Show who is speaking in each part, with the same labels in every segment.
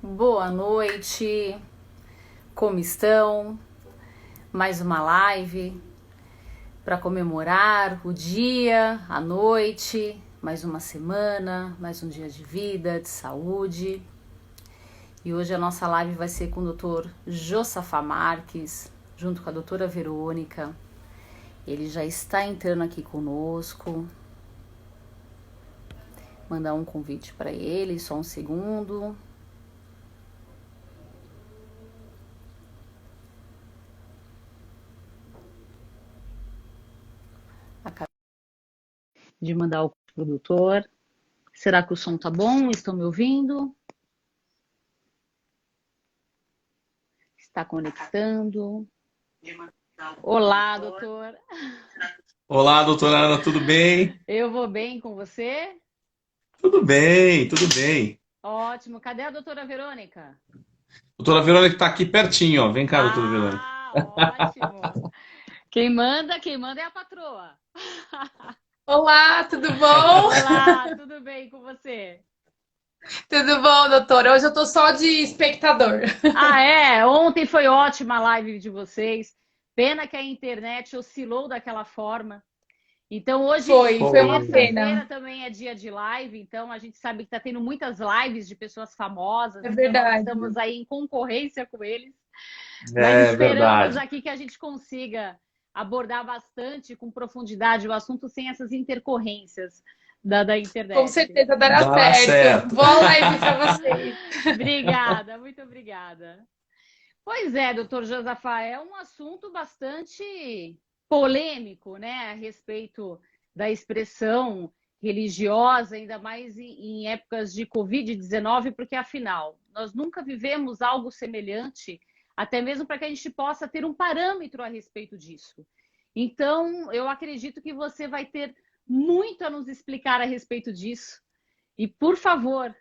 Speaker 1: Boa noite, como estão? Mais uma live para comemorar o dia, a noite, mais uma semana, mais um dia de vida, de saúde. E hoje a nossa live vai ser com o Dr. Josafá Marques, junto com a doutora Verônica. Ele já está entrando aqui conosco. Mandar um convite para ele, só um segundo. Acabei de mandar o produtor. Será que o som tá bom? Estão me ouvindo? Está conectando. Olá, doutor.
Speaker 2: Olá, doutora Ana, tudo bem?
Speaker 1: Eu vou bem com você?
Speaker 2: Tudo bem, tudo bem.
Speaker 1: Ótimo. Cadê a doutora Verônica?
Speaker 2: Doutora Verônica está aqui pertinho, ó. Vem cá, doutora Verônica.
Speaker 1: Ah, ótimo. Quem manda é a patroa.
Speaker 3: Olá, tudo bom?
Speaker 1: Olá, tudo bem com você?
Speaker 3: Tudo bom, doutora? Hoje eu tô só de espectador.
Speaker 1: Ah, é? Ontem foi ótima a live de vocês. Pena que a internet oscilou daquela forma. Então, hoje,
Speaker 3: Foi uma
Speaker 1: terça-feira,
Speaker 3: pena.
Speaker 1: também é dia de live. Então, a gente sabe que está tendo muitas lives de pessoas famosas.
Speaker 3: É
Speaker 1: Então, nós
Speaker 3: verdade.
Speaker 1: estamos aí em concorrência com eles. Mas
Speaker 2: É
Speaker 1: esperamos
Speaker 2: verdade.
Speaker 1: aqui que a gente consiga abordar bastante, com profundidade, o assunto sem essas intercorrências da
Speaker 3: Com
Speaker 1: internet.
Speaker 3: certeza dará
Speaker 2: Dá
Speaker 3: certo.
Speaker 2: certo.
Speaker 3: Boa live para vocês.
Speaker 1: Obrigada, muito obrigada. Pois é, doutor Josafá, é um assunto bastante polêmico, né, a respeito da expressão religiosa, ainda mais em épocas de Covid-19, porque afinal, nós nunca vivemos algo semelhante, até mesmo para que a gente possa ter um parâmetro a respeito disso. Então, eu acredito que você vai ter muito a nos explicar a respeito disso. E, por favor,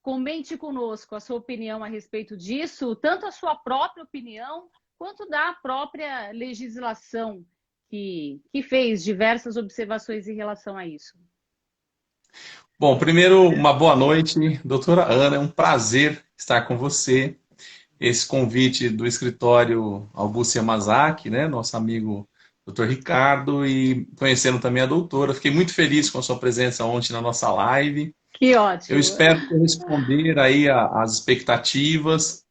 Speaker 1: comente conosco a sua opinião a respeito disso, tanto a sua própria opinião, quanto da própria legislação que fez diversas observações em relação a isso.
Speaker 2: Bom, primeiro, uma boa noite, doutora Ana. É um prazer estar com você. Esse convite do escritório Augusto Yamazaki, né, nosso amigo doutor Ricardo, e conhecendo também a doutora. Fiquei muito feliz com a sua presença ontem na nossa live.
Speaker 1: Que
Speaker 2: Eu
Speaker 1: ótimo!
Speaker 2: espero corresponder aí às expectativas.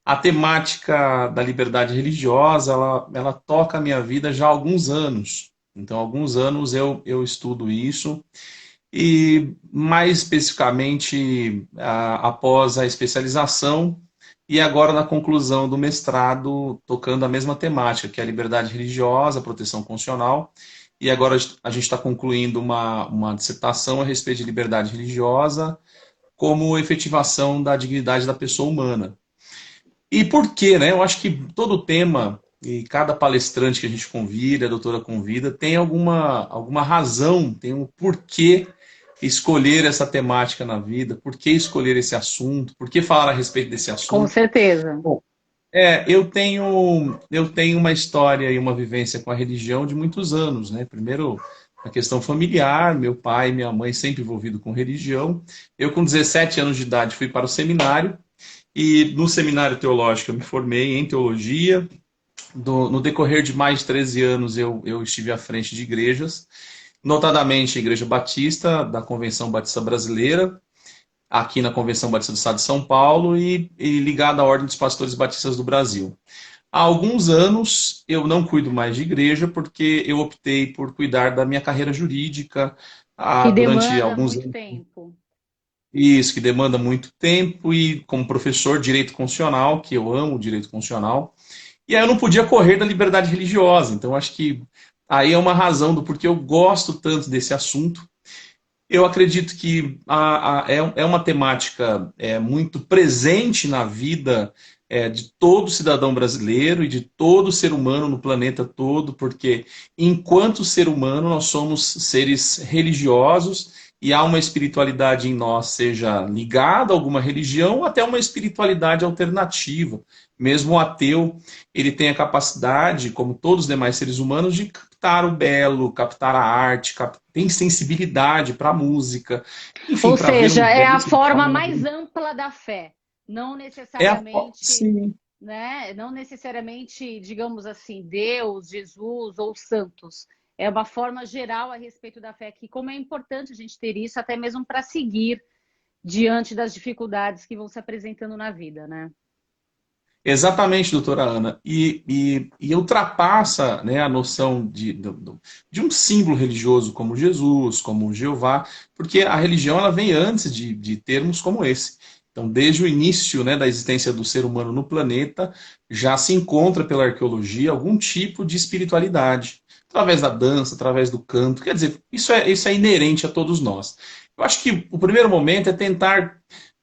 Speaker 2: A temática da liberdade religiosa, ela toca a minha vida já há alguns anos. Então, há alguns anos eu estudo isso. E, mais especificamente, após a especialização e agora na conclusão do mestrado, tocando a mesma temática, que é a liberdade religiosa, a proteção constitucional. E agora a gente está concluindo uma dissertação a respeito de liberdade religiosa como efetivação da dignidade da pessoa humana. E por quê, né? Eu acho que todo tema e cada palestrante que a gente convida, a doutora convida, tem alguma razão, tem um porquê escolher essa temática na vida, por que escolher esse assunto, por que falar a respeito desse
Speaker 1: Com
Speaker 2: assunto.
Speaker 1: certeza.
Speaker 2: Bom, eu tenho uma história e uma vivência com a religião de muitos anos, né? Primeiro, a questão familiar, meu pai e minha mãe sempre envolvidos com religião. Eu, com 17 anos de idade, fui para o seminário, e no seminário teológico eu me formei em teologia. No decorrer de mais de 13 anos eu estive à frente de igrejas, notadamente a Igreja Batista, da Convenção Batista Brasileira, aqui na Convenção Batista do Estado de São Paulo, e ligada à Ordem dos Pastores Batistas do Brasil. Há alguns anos eu não cuido mais de igreja porque eu optei por cuidar da minha carreira jurídica
Speaker 1: Que
Speaker 2: durante
Speaker 1: demanda
Speaker 2: alguns
Speaker 1: muito
Speaker 2: anos.
Speaker 1: tempo.
Speaker 2: Isso, que demanda muito tempo, e como professor de direito constitucional, que eu amo o direito constitucional, e aí eu não podia correr da liberdade religiosa. Então acho que aí é uma razão do porquê eu gosto tanto desse assunto. Eu acredito que é uma temática muito presente na vida de todo cidadão brasileiro e de todo ser humano no planeta todo, porque enquanto ser humano nós somos seres religiosos e há uma espiritualidade em nós, seja ligada a alguma religião ou até uma espiritualidade alternativa. Mesmo o ateu, ele tem a capacidade, como todos os demais seres humanos, de captar o belo, captar a arte, tem sensibilidade para a música, enfim,
Speaker 1: Ou
Speaker 2: para ver um
Speaker 1: seja, é a
Speaker 2: belíssimo
Speaker 1: forma
Speaker 2: quadro.
Speaker 1: mais ampla da fé. Não
Speaker 2: É
Speaker 1: necessariamente,
Speaker 2: sim.
Speaker 1: né? Não necessariamente, digamos assim, Deus, Jesus ou santos. É uma forma geral a respeito da fé, que como é importante a gente ter isso, até mesmo para seguir diante das dificuldades que vão se apresentando na vida, né?
Speaker 2: Exatamente, doutora Ana. E ultrapassa, né, a noção de um símbolo religioso como Jesus, como Jeová, porque a religião ela vem antes de termos como esse. Então, desde o início, né, da existência do ser humano no planeta, já se encontra pela arqueologia algum tipo de espiritualidade, através da dança, através do canto. Quer dizer, isso é inerente a todos nós. Eu acho que o primeiro momento é tentar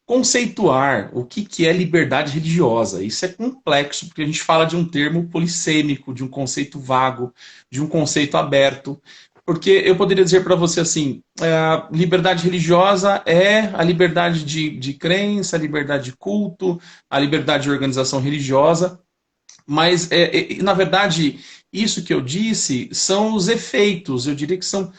Speaker 2: conceituar o que é liberdade religiosa. Isso é complexo, porque a gente fala de um termo polissêmico, de um conceito vago, de um conceito aberto. Porque eu poderia dizer para você assim: liberdade religiosa é a liberdade de crença, a liberdade de culto, a liberdade de organização religiosa. Mas, na verdade, isso que eu disse são os efeitos, eu diria que são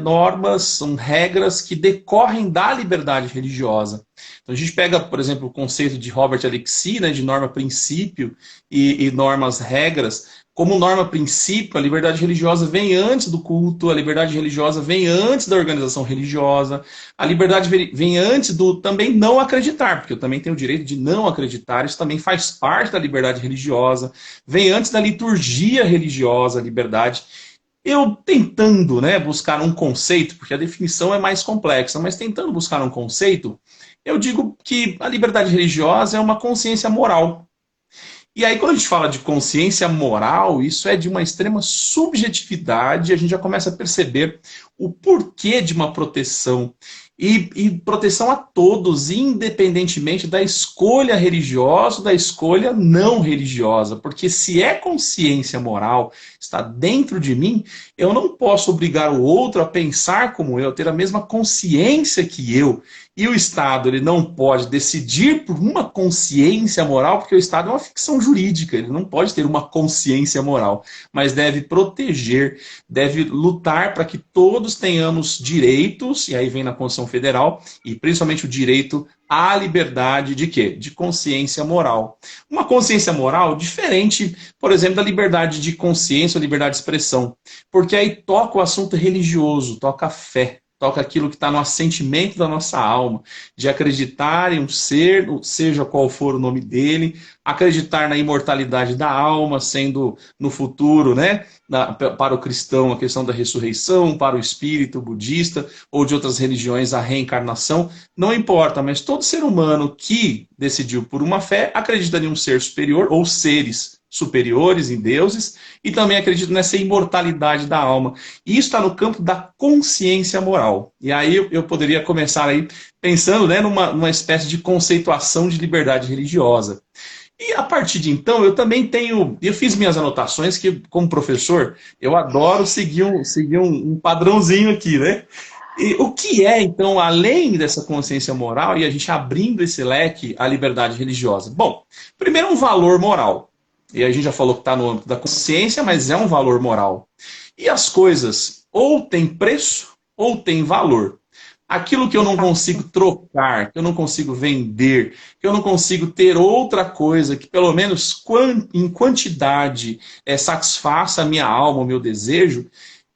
Speaker 2: normas, são regras que decorrem da liberdade religiosa. Então, a gente pega, por exemplo, o conceito de Robert Alexy, né, de norma-princípio e normas-regras. Como norma-princípio, a liberdade religiosa vem antes do culto, a liberdade religiosa vem antes da organização religiosa, a liberdade vem antes do também não acreditar, porque eu também tenho o direito de não acreditar, isso também faz parte da liberdade religiosa, vem antes da liturgia religiosa, a liberdade. Eu tentando, né, buscar um conceito, porque a definição é mais complexa, mas tentando buscar um conceito, eu digo que a liberdade religiosa é uma consciência moral. E aí, quando a gente fala de consciência moral, isso é de uma extrema subjetividade, a gente já começa a perceber o porquê de uma proteção. E proteção a todos, independentemente da escolha religiosa ou da escolha não religiosa. Porque se é consciência moral, está dentro de mim, eu não posso obrigar o outro a pensar como eu, a ter a mesma consciência que eu. E o Estado ele não pode decidir por uma consciência moral, porque o Estado é uma ficção jurídica, ele não pode ter uma consciência moral, mas deve proteger, deve lutar para que todos tenhamos direitos, e aí vem na Constituição Federal, e principalmente o direito à liberdade de quê? De consciência moral. Uma consciência moral diferente, por exemplo, da liberdade de consciência ou liberdade de expressão, porque aí toca o assunto religioso, toca a fé. Toca aquilo que está no assentimento da nossa alma, de acreditar em um ser, seja qual for o nome dele, acreditar na imortalidade da alma, sendo no futuro, né, para o cristão a questão da ressurreição, para o espírito budista ou de outras religiões a reencarnação, não importa, mas todo ser humano que decidiu por uma fé acredita em um ser superior ou seres superiores, em deuses, e também acredito nessa imortalidade da alma. E isso está no campo da consciência moral. E aí eu poderia começar aí pensando, né, numa espécie de conceituação de liberdade religiosa. E a partir de então, eu fiz minhas anotações, que como professor, eu adoro seguir um padrãozinho aqui, né? E o que é, então, além dessa consciência moral, e a gente abrindo esse leque, a liberdade religiosa? Bom, primeiro um valor moral. E a gente já falou que está no âmbito da consciência, mas é um valor moral. E as coisas ou têm preço ou têm valor. Aquilo que eu não consigo trocar, que eu não consigo vender, que eu não consigo ter outra coisa que pelo menos em quantidade satisfaça a minha alma, o meu desejo,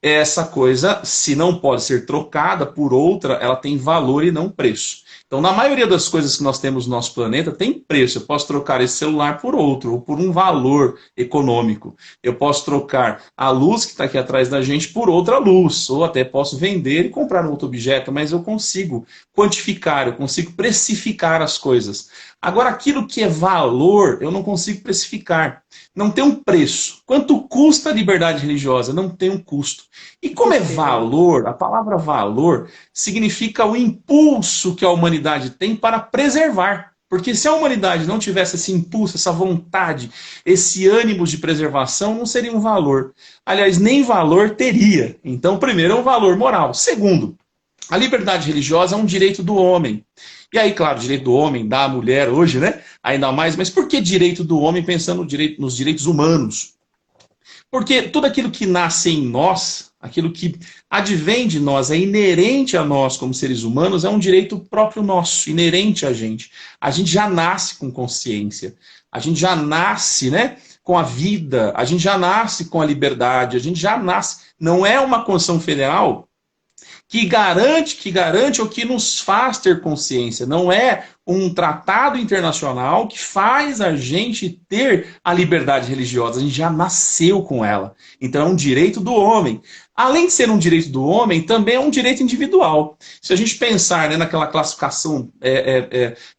Speaker 2: essa coisa, se não pode ser trocada por outra, ela tem valor e não preço. Então, na maioria das coisas que nós temos no nosso planeta, tem preço. Eu posso trocar esse celular por outro, ou por um valor econômico. Eu posso trocar a luz que está aqui atrás da gente por outra luz, ou até posso vender e comprar um outro objeto, mas eu consigo quantificar, eu consigo precificar as coisas. Agora, aquilo que é valor, eu não consigo precificar. Não tem um preço. Quanto custa a liberdade religiosa? Não tem um custo. E como é valor, a palavra valor significa o impulso que a humanidade tem para preservar. Porque se a humanidade não tivesse esse impulso, essa vontade, esse ânimo de preservação, não seria um valor. Aliás, nem valor teria. Então, primeiro, é um valor moral. Segundo, a liberdade religiosa é um direito do homem. E aí, claro, direito do homem, da mulher hoje, né? Ainda mais, mas por que direito do homem pensando nos direitos humanos? Porque tudo aquilo que nasce em nós, aquilo que advém de nós, é inerente a nós como seres humanos, é um direito próprio nosso, inerente a gente. A gente já nasce com consciência, a gente já nasce, né, com a vida, a gente já nasce com a liberdade, a gente já nasce. Não é uma Constituição Federal que garante ou que nos faz ter consciência. Não é um tratado internacional que faz a gente ter a liberdade religiosa. A gente já nasceu com ela. Então é um direito do homem. Além de ser um direito do homem, também é um direito individual. Se a gente pensar, né, naquela classificação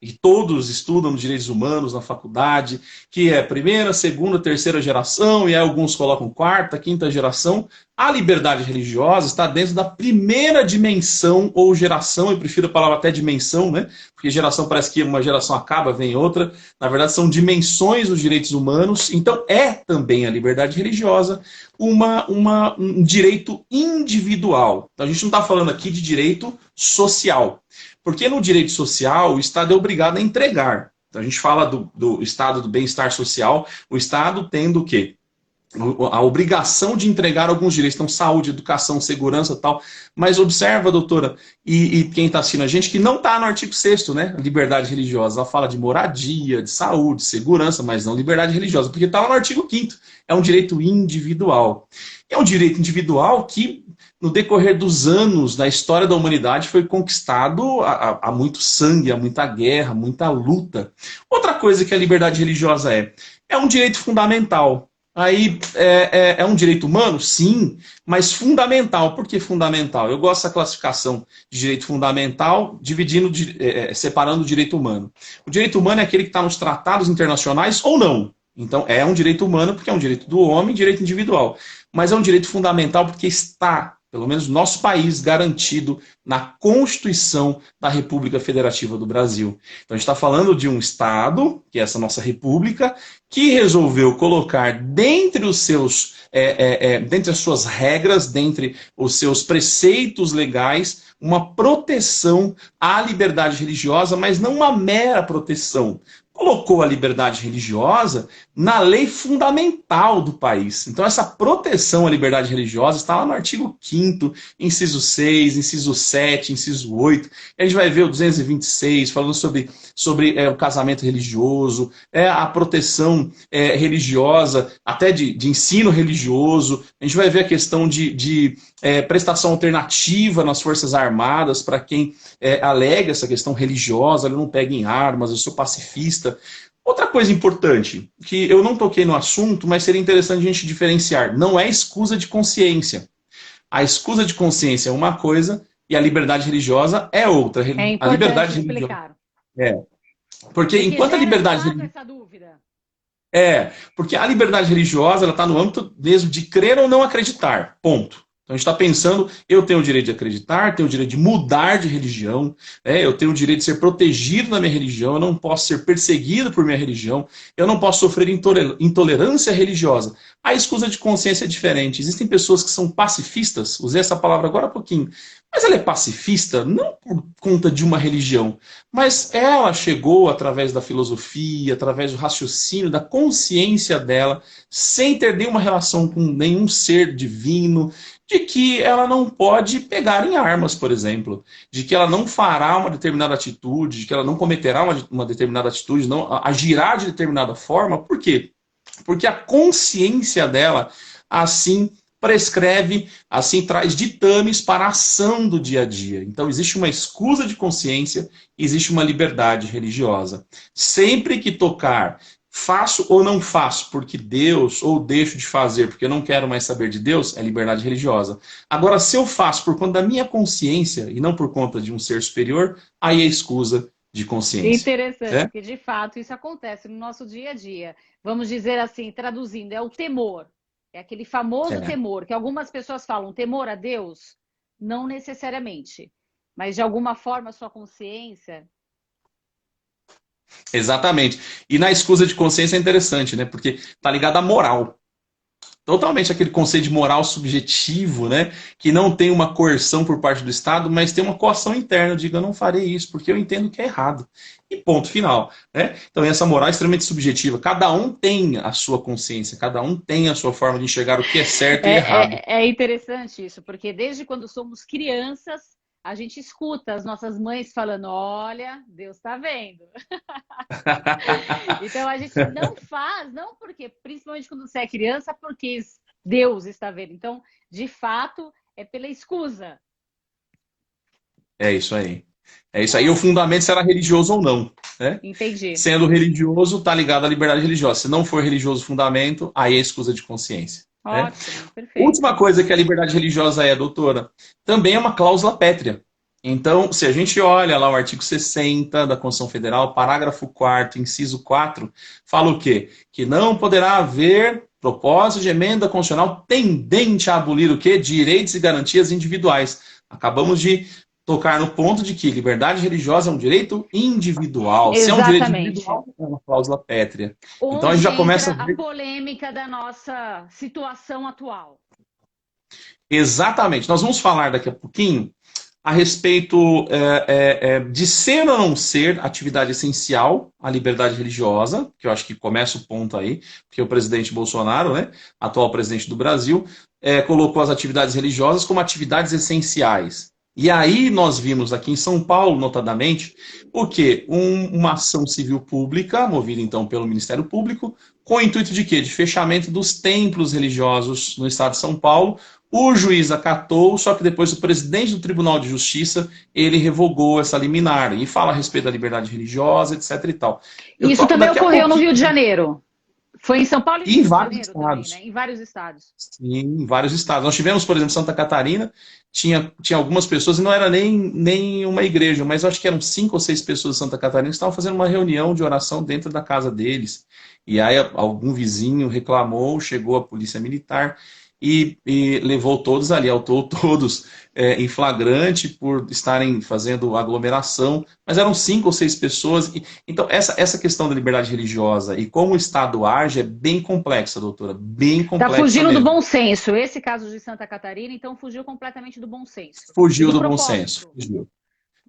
Speaker 2: que todos estudam nos direitos humanos na faculdade, que é primeira, segunda, terceira geração, e aí alguns colocam quarta, quinta geração, a liberdade religiosa está dentro da primeira dimensão ou geração, eu prefiro a palavra até dimensão, né? Porque geração parece que uma geração acaba, vem outra. Na verdade, são dimensões dos direitos humanos. Então, é também a liberdade religiosa um direito individual. Então, a gente não está falando aqui de direito social. Porque no direito social, o Estado é obrigado a entregar. Então, a gente fala do Estado do bem-estar social, o Estado tendo o quê? A obrigação de entregar alguns direitos, então saúde, educação, segurança e tal. Mas observa, doutora, e quem está assistindo a gente, que não está no artigo 6º, né? Liberdade religiosa. Ela fala de moradia, de saúde, segurança, mas não liberdade religiosa, porque está lá no artigo 5º. É um direito individual. É um direito individual que, no decorrer dos anos da história da humanidade, foi conquistado a muito sangue, a muita guerra, muita luta. Outra coisa que a liberdade religiosa é um direito fundamental. Aí, é um direito humano? Sim, mas fundamental. Por que fundamental? Eu gosto dessa classificação de direito fundamental, separando o direito humano. O direito humano é aquele que está nos tratados internacionais ou não. Então, é um direito humano porque é um direito do homem, direito individual. Mas é um direito fundamental porque está, pelo menos no nosso país, garantido na Constituição da República Federativa do Brasil. Então, a gente está falando de um Estado, que é essa nossa República, que resolveu colocar dentre os seus, dentre as suas regras, dentre os seus preceitos legais, uma proteção à liberdade religiosa, mas não uma mera proteção. Colocou a liberdade religiosa na lei fundamental do país. Então, essa proteção à liberdade religiosa está lá no artigo 5º, inciso 6, inciso 7, inciso 8. A gente vai ver o 226, falando sobre o casamento religioso, a proteção religiosa, até de ensino religioso. A gente vai ver a questão de prestação alternativa nas Forças Armadas para quem alega essa questão religiosa, ele não pega em armas, eu sou pacifista. Outra coisa importante, que eu não toquei no assunto, mas seria interessante a gente diferenciar, não é escusa de consciência. A escusa de consciência é uma coisa e a liberdade religiosa é outra.
Speaker 1: É importante
Speaker 2: a liberdade
Speaker 1: explicar.
Speaker 2: Porque enquanto a liberdade
Speaker 1: essa dúvida.
Speaker 2: porque a liberdade religiosa está no âmbito mesmo de crer ou não acreditar, ponto. Então a gente está pensando, eu tenho o direito de acreditar, tenho o direito de mudar de religião, eu tenho o direito de ser protegido na minha religião, eu não posso ser perseguido por minha religião, eu não posso sofrer intolerância religiosa. A escusa de consciência é diferente. Existem pessoas que são pacifistas, usei essa palavra agora há pouquinho, mas ela é pacifista não por conta de uma religião, mas ela chegou através da filosofia, através do raciocínio, da consciência dela, sem ter nenhuma relação com nenhum ser divino, de que ela não pode pegar em armas, por exemplo, de que ela não fará uma determinada atitude, de que ela não cometerá uma determinada atitude, não agirá de determinada forma. Por quê? Porque a consciência dela assim prescreve, assim traz ditames para a ação do dia a dia. Então existe uma escusa de consciência, existe uma liberdade religiosa. Sempre que tocar faço ou não faço porque Deus, ou deixo de fazer porque eu não quero mais saber de Deus, é liberdade religiosa. Agora, se eu faço por conta da minha consciência e não por conta de um ser superior, aí é escusa de consciência.
Speaker 1: Interessante, porque de fato isso acontece no nosso dia a dia. Vamos dizer assim, traduzindo, é o temor. É aquele famoso temor, que algumas pessoas falam, temor a Deus? Não necessariamente. Mas de alguma forma a sua consciência...
Speaker 2: Exatamente. E na escusa de consciência é interessante, né? Porque tá ligado à moral. totalmente aquele conceito de moral subjetivo, né? Que não tem uma coerção por parte do Estado, mas tem uma coação interna. Eu digo, eu não farei isso, porque eu entendo que é errado. E ponto final, né? Então, essa moral é extremamente subjetiva. Cada um tem a sua consciência, cada um tem a sua forma de enxergar o que é certo e errado.
Speaker 1: É interessante isso, porque desde quando somos crianças, a gente escuta as nossas mães falando: olha, Deus está vendo. Então a gente não faz, não porque, principalmente quando você é criança, porque Deus está vendo. Então, de fato, é pela escusa.
Speaker 2: É isso aí. É isso aí. O fundamento será religioso ou não, né?
Speaker 1: Entendi.
Speaker 2: Sendo religioso, está ligado à liberdade religiosa. Se não for religioso o fundamento, aí é escusa de consciência. Né?
Speaker 1: Ótimo, perfeito.
Speaker 2: Última coisa que a liberdade religiosa é, doutora, também é uma cláusula pétrea. Então, se a gente olha lá o artigo 60 da Constituição Federal, parágrafo 4º, inciso 4, fala o quê? Que não poderá haver propósito de emenda constitucional tendente a abolir o quê? Direitos e garantias individuais. Acabamos de tocar no ponto de que liberdade religiosa é um direito individual.
Speaker 1: Exatamente.
Speaker 2: Se é um direito individual, é uma cláusula pétrea.
Speaker 1: Onde
Speaker 2: então a gente já começa
Speaker 1: a polêmica da nossa situação atual.
Speaker 2: Exatamente. Nós vamos falar daqui a pouquinho a respeito de ser ou não ser atividade essencial à liberdade religiosa, que eu acho que começa o ponto aí, porque o presidente Bolsonaro, né, atual presidente do Brasil, colocou as atividades religiosas como atividades essenciais. E aí nós vimos aqui em São Paulo, notadamente, o quê? Uma ação civil pública, movida então pelo Ministério Público, com o intuito de quê? De fechamento dos templos religiosos no estado de São Paulo. O juiz acatou, só que depois o presidente do Tribunal de Justiça, ele revogou essa liminar e fala a respeito da liberdade religiosa, etc e tal.
Speaker 1: Isso também ocorreu no Rio de Janeiro. Foi em São Paulo e
Speaker 2: em vários estados.
Speaker 1: Também, né? Em vários estados.
Speaker 2: Sim, em vários estados. Nós tivemos, por exemplo, Santa Catarina, tinha algumas pessoas, e não era nem uma igreja, mas eu acho que eram 5 ou 6 pessoas de Santa Catarina que estavam fazendo uma reunião de oração dentro da casa deles. E aí algum vizinho reclamou, chegou a polícia militar e levou todos ali, autuou todos em flagrante por estarem fazendo aglomeração, mas eram 5 ou 6 pessoas. Então, essa questão da liberdade religiosa e como o Estado age é bem complexa, doutora, bem complexa.
Speaker 1: Está fugindo
Speaker 2: mesmo.
Speaker 1: do bom senso. Esse caso de Santa Catarina, então, fugiu completamente do bom senso.
Speaker 2: Fugiu do bom senso.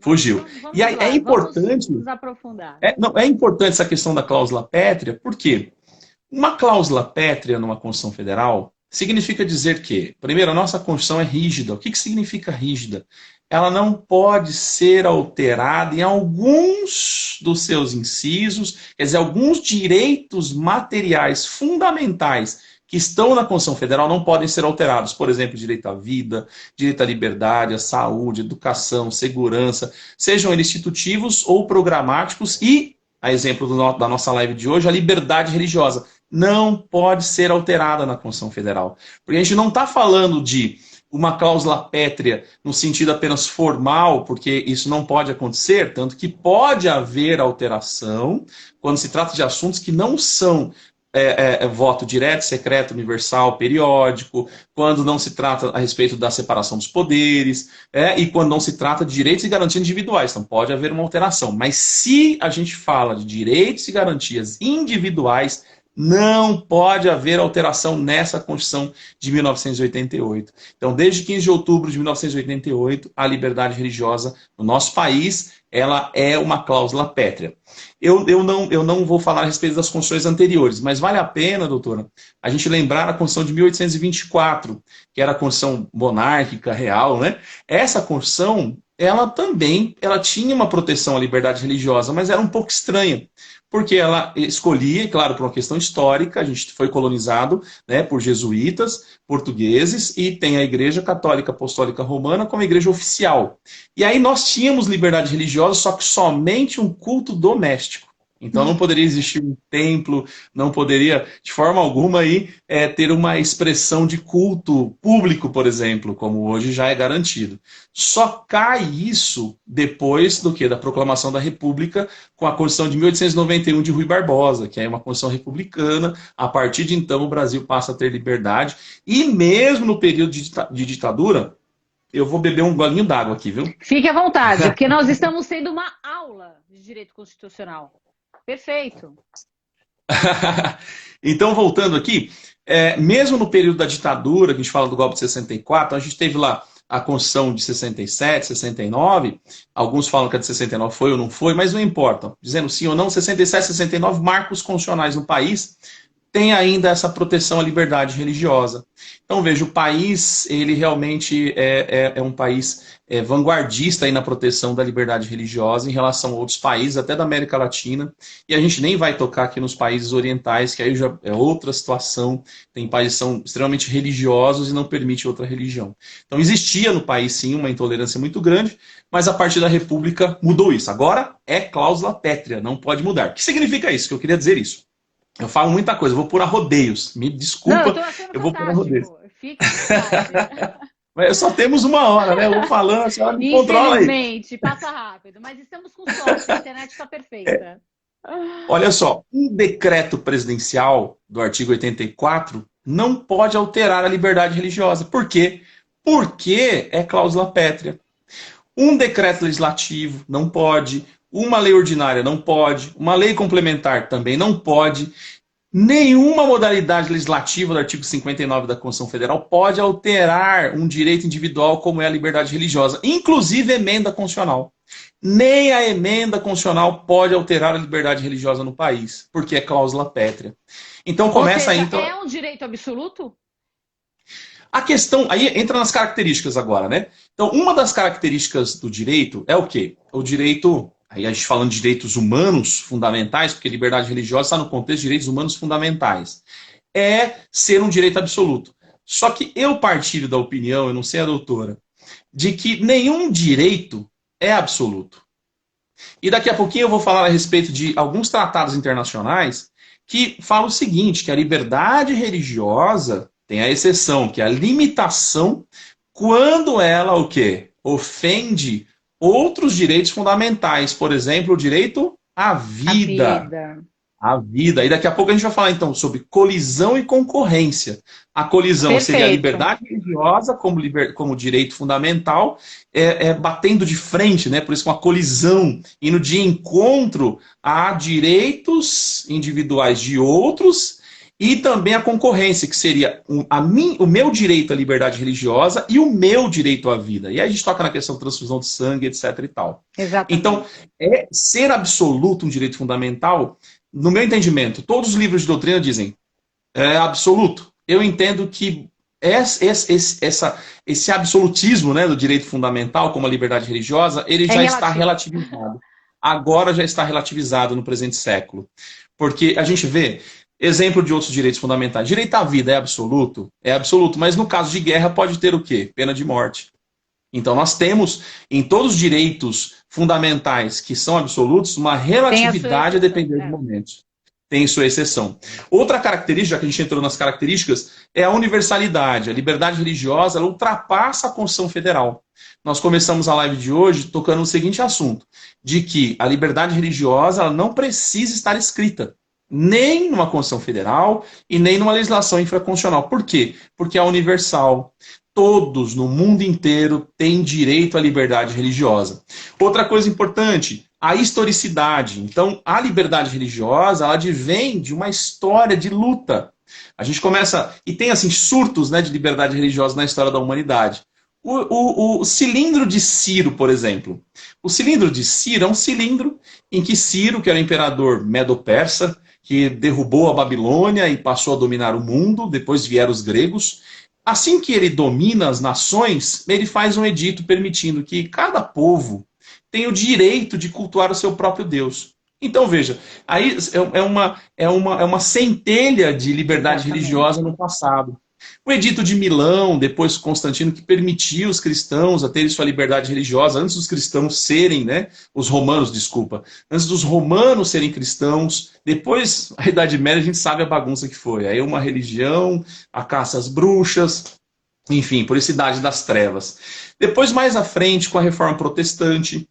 Speaker 2: Fugiu.
Speaker 1: Vamos
Speaker 2: E aí,
Speaker 1: lá,
Speaker 2: é importante.
Speaker 1: Vamos aprofundar.
Speaker 2: É importante essa questão da cláusula pétrea, porque uma cláusula pétrea numa Constituição Federal significa dizer que, primeiro, a nossa Constituição é rígida. O que significa rígida? Ela não pode ser alterada em alguns dos seus incisos, quer dizer, alguns direitos materiais fundamentais que estão na Constituição Federal não podem ser alterados. Por exemplo, direito à vida, direito à liberdade, à saúde, educação, segurança, sejam eles institutivos ou programáticos e, a exemplo da nossa live de hoje, a liberdade religiosa não pode ser alterada na Constituição Federal. Porque a gente não está falando de uma cláusula pétrea no sentido apenas formal, porque isso não pode acontecer, tanto que pode haver alteração quando se trata de assuntos que não são voto direto, secreto, universal, periódico, quando não se trata a respeito da separação dos poderes, e quando não se trata de direitos e garantias individuais. Então pode haver uma alteração. Mas se a gente fala de direitos e garantias individuais, não pode haver alteração nessa Constituição de 1988. Então, desde 15 de outubro de 1988, a liberdade religiosa no nosso país, ela é uma cláusula pétrea. Eu não vou falar a respeito das constituições anteriores, mas vale a pena, doutora, a gente lembrar a Constituição de 1824, que era a Constituição monárquica, real, né? Essa Constituição, ela tinha uma proteção à liberdade religiosa, mas era um pouco estranha. Porque ela escolhia, claro, por uma questão histórica, a gente foi colonizado, né, por jesuítas, portugueses, e tem a Igreja Católica Apostólica Romana como igreja oficial. E aí nós tínhamos liberdade religiosa, só que somente um culto doméstico. Então não poderia existir um templo, não poderia, de forma alguma, ter uma expressão de culto público, por exemplo, como hoje já é garantido. Só cai isso depois do quê? Da proclamação da República, com a Constituição de 1891 de Rui Barbosa, que é uma Constituição republicana. A partir de então o Brasil passa a ter liberdade. E mesmo no período de ditadura, eu vou beber um golinho d'água aqui, viu?
Speaker 1: Fique à vontade, porque nós estamos tendo uma aula de direito constitucional. Perfeito.
Speaker 2: Então, voltando aqui, mesmo no período da ditadura, que a gente fala do golpe de 64, a gente teve lá a Constituição de 67, 69, alguns falam que a de 69 foi ou não foi, mas não importa, dizendo sim ou não, 67, 69 marcos constitucionais no país, tem ainda essa proteção à liberdade religiosa. Então, veja, o país, ele realmente é um país vanguardista aí na proteção da liberdade religiosa em relação a outros países, até da América Latina, e a gente nem vai tocar aqui nos países orientais, que aí já é outra situação, tem países que são extremamente religiosos e não permite outra religião. Então, existia no país, sim, uma intolerância muito grande, mas a partir da República mudou isso. Agora é cláusula pétrea, não pode mudar. O que significa isso? Que eu queria dizer isso. Eu falo muita coisa, eu vou por arrodeios. Me desculpa,
Speaker 1: Não, eu tô achando
Speaker 2: eu vou por arrodeios.
Speaker 1: fantástico. Fica à vontade.
Speaker 2: Mas só temos uma hora, né? Eu vou falando, a senhora me controla aí.
Speaker 1: Infelizmente, passa rápido, mas estamos com sorte, a internet está perfeita.
Speaker 2: Olha só, um decreto presidencial do artigo 84 não pode alterar a liberdade religiosa. Por quê? Porque é cláusula pétrea. Um decreto legislativo não pode, uma lei ordinária não pode, uma lei complementar também não pode. Nenhuma modalidade legislativa do artigo 59 da Constituição Federal pode alterar um direito individual como é a liberdade religiosa, inclusive emenda constitucional. Nem a emenda constitucional pode alterar a liberdade religiosa no país, porque é cláusula pétrea. Então começa aí. Então,
Speaker 1: é um direito absoluto?
Speaker 2: a questão, aí entra nas características agora, né? Então, uma das características do direito é o quê? O direito, aí a gente falando de direitos humanos fundamentais, porque liberdade religiosa está no contexto de direitos humanos fundamentais, é ser um direito absoluto. Só que eu partilho da opinião, eu não sei a doutora, de que nenhum direito é absoluto. E daqui a pouquinho eu vou falar a respeito de alguns tratados internacionais que falam o seguinte, que a liberdade religiosa tem a exceção, que é a limitação quando ela o quê? Ofende outros direitos fundamentais. Por exemplo, o direito à vida. A vida. E daqui a pouco a gente vai falar então sobre colisão e concorrência. A colisão
Speaker 1: Perfeito.
Speaker 2: Seria a liberdade religiosa como direito fundamental, batendo de frente, né? Por isso uma colisão, indo de encontro a direitos individuais de outros. E também a concorrência, que seria o meu direito à liberdade religiosa e o meu direito à vida. E aí a gente toca na questão de transfusão de sangue, etc. e tal.
Speaker 1: Exatamente.
Speaker 2: Então, ser absoluto um direito fundamental, no meu entendimento, todos os livros de doutrina dizem absoluto. Eu entendo que esse absolutismo, né, do direito fundamental, como a liberdade religiosa, ele já está relativizado. Agora já está relativizado no presente século. Porque a gente vê... Exemplo de outros direitos fundamentais. Direito à vida é absoluto? É absoluto, mas no caso de guerra pode ter o quê? Pena de morte. Então nós temos, em todos os direitos fundamentais que são absolutos, uma relatividade a depender do momento. Tem sua exceção. Outra característica, que a gente entrou nas características, é a universalidade. A liberdade religiosa, ela ultrapassa a Constituição Federal. Nós começamos a live de hoje tocando no seguinte assunto, de que a liberdade religiosa ela não precisa estar escrita. Nem numa Constituição Federal e nem numa legislação infraconstitucional. Por quê? Porque é universal. Todos no mundo inteiro têm direito à liberdade religiosa. Outra coisa importante, a historicidade. Então, a liberdade religiosa, ela advém de uma história de luta. A gente começa... E tem, assim, surtos, né, de liberdade religiosa na história da humanidade. O cilindro de Ciro, por exemplo. O cilindro de Ciro é um cilindro em que Ciro, que era o imperador medo-persa, que derrubou a Babilônia e passou a dominar o mundo, depois vieram os gregos. Assim que ele domina as nações, ele faz um edito permitindo que cada povo tenha o direito de cultuar o seu próprio Deus. Então, veja, aí é uma centelha de liberdade religiosa no passado. O Edito de Milão, depois Constantino, que permitia os cristãos a terem sua liberdade religiosa, antes dos cristãos serem, né, os romanos, desculpa, antes dos romanos serem cristãos, depois, a Idade Média, a gente sabe a bagunça que foi. Aí uma religião, a caça às bruxas, enfim, por essa Idade das Trevas. Depois, mais à frente, com a Reforma Protestante,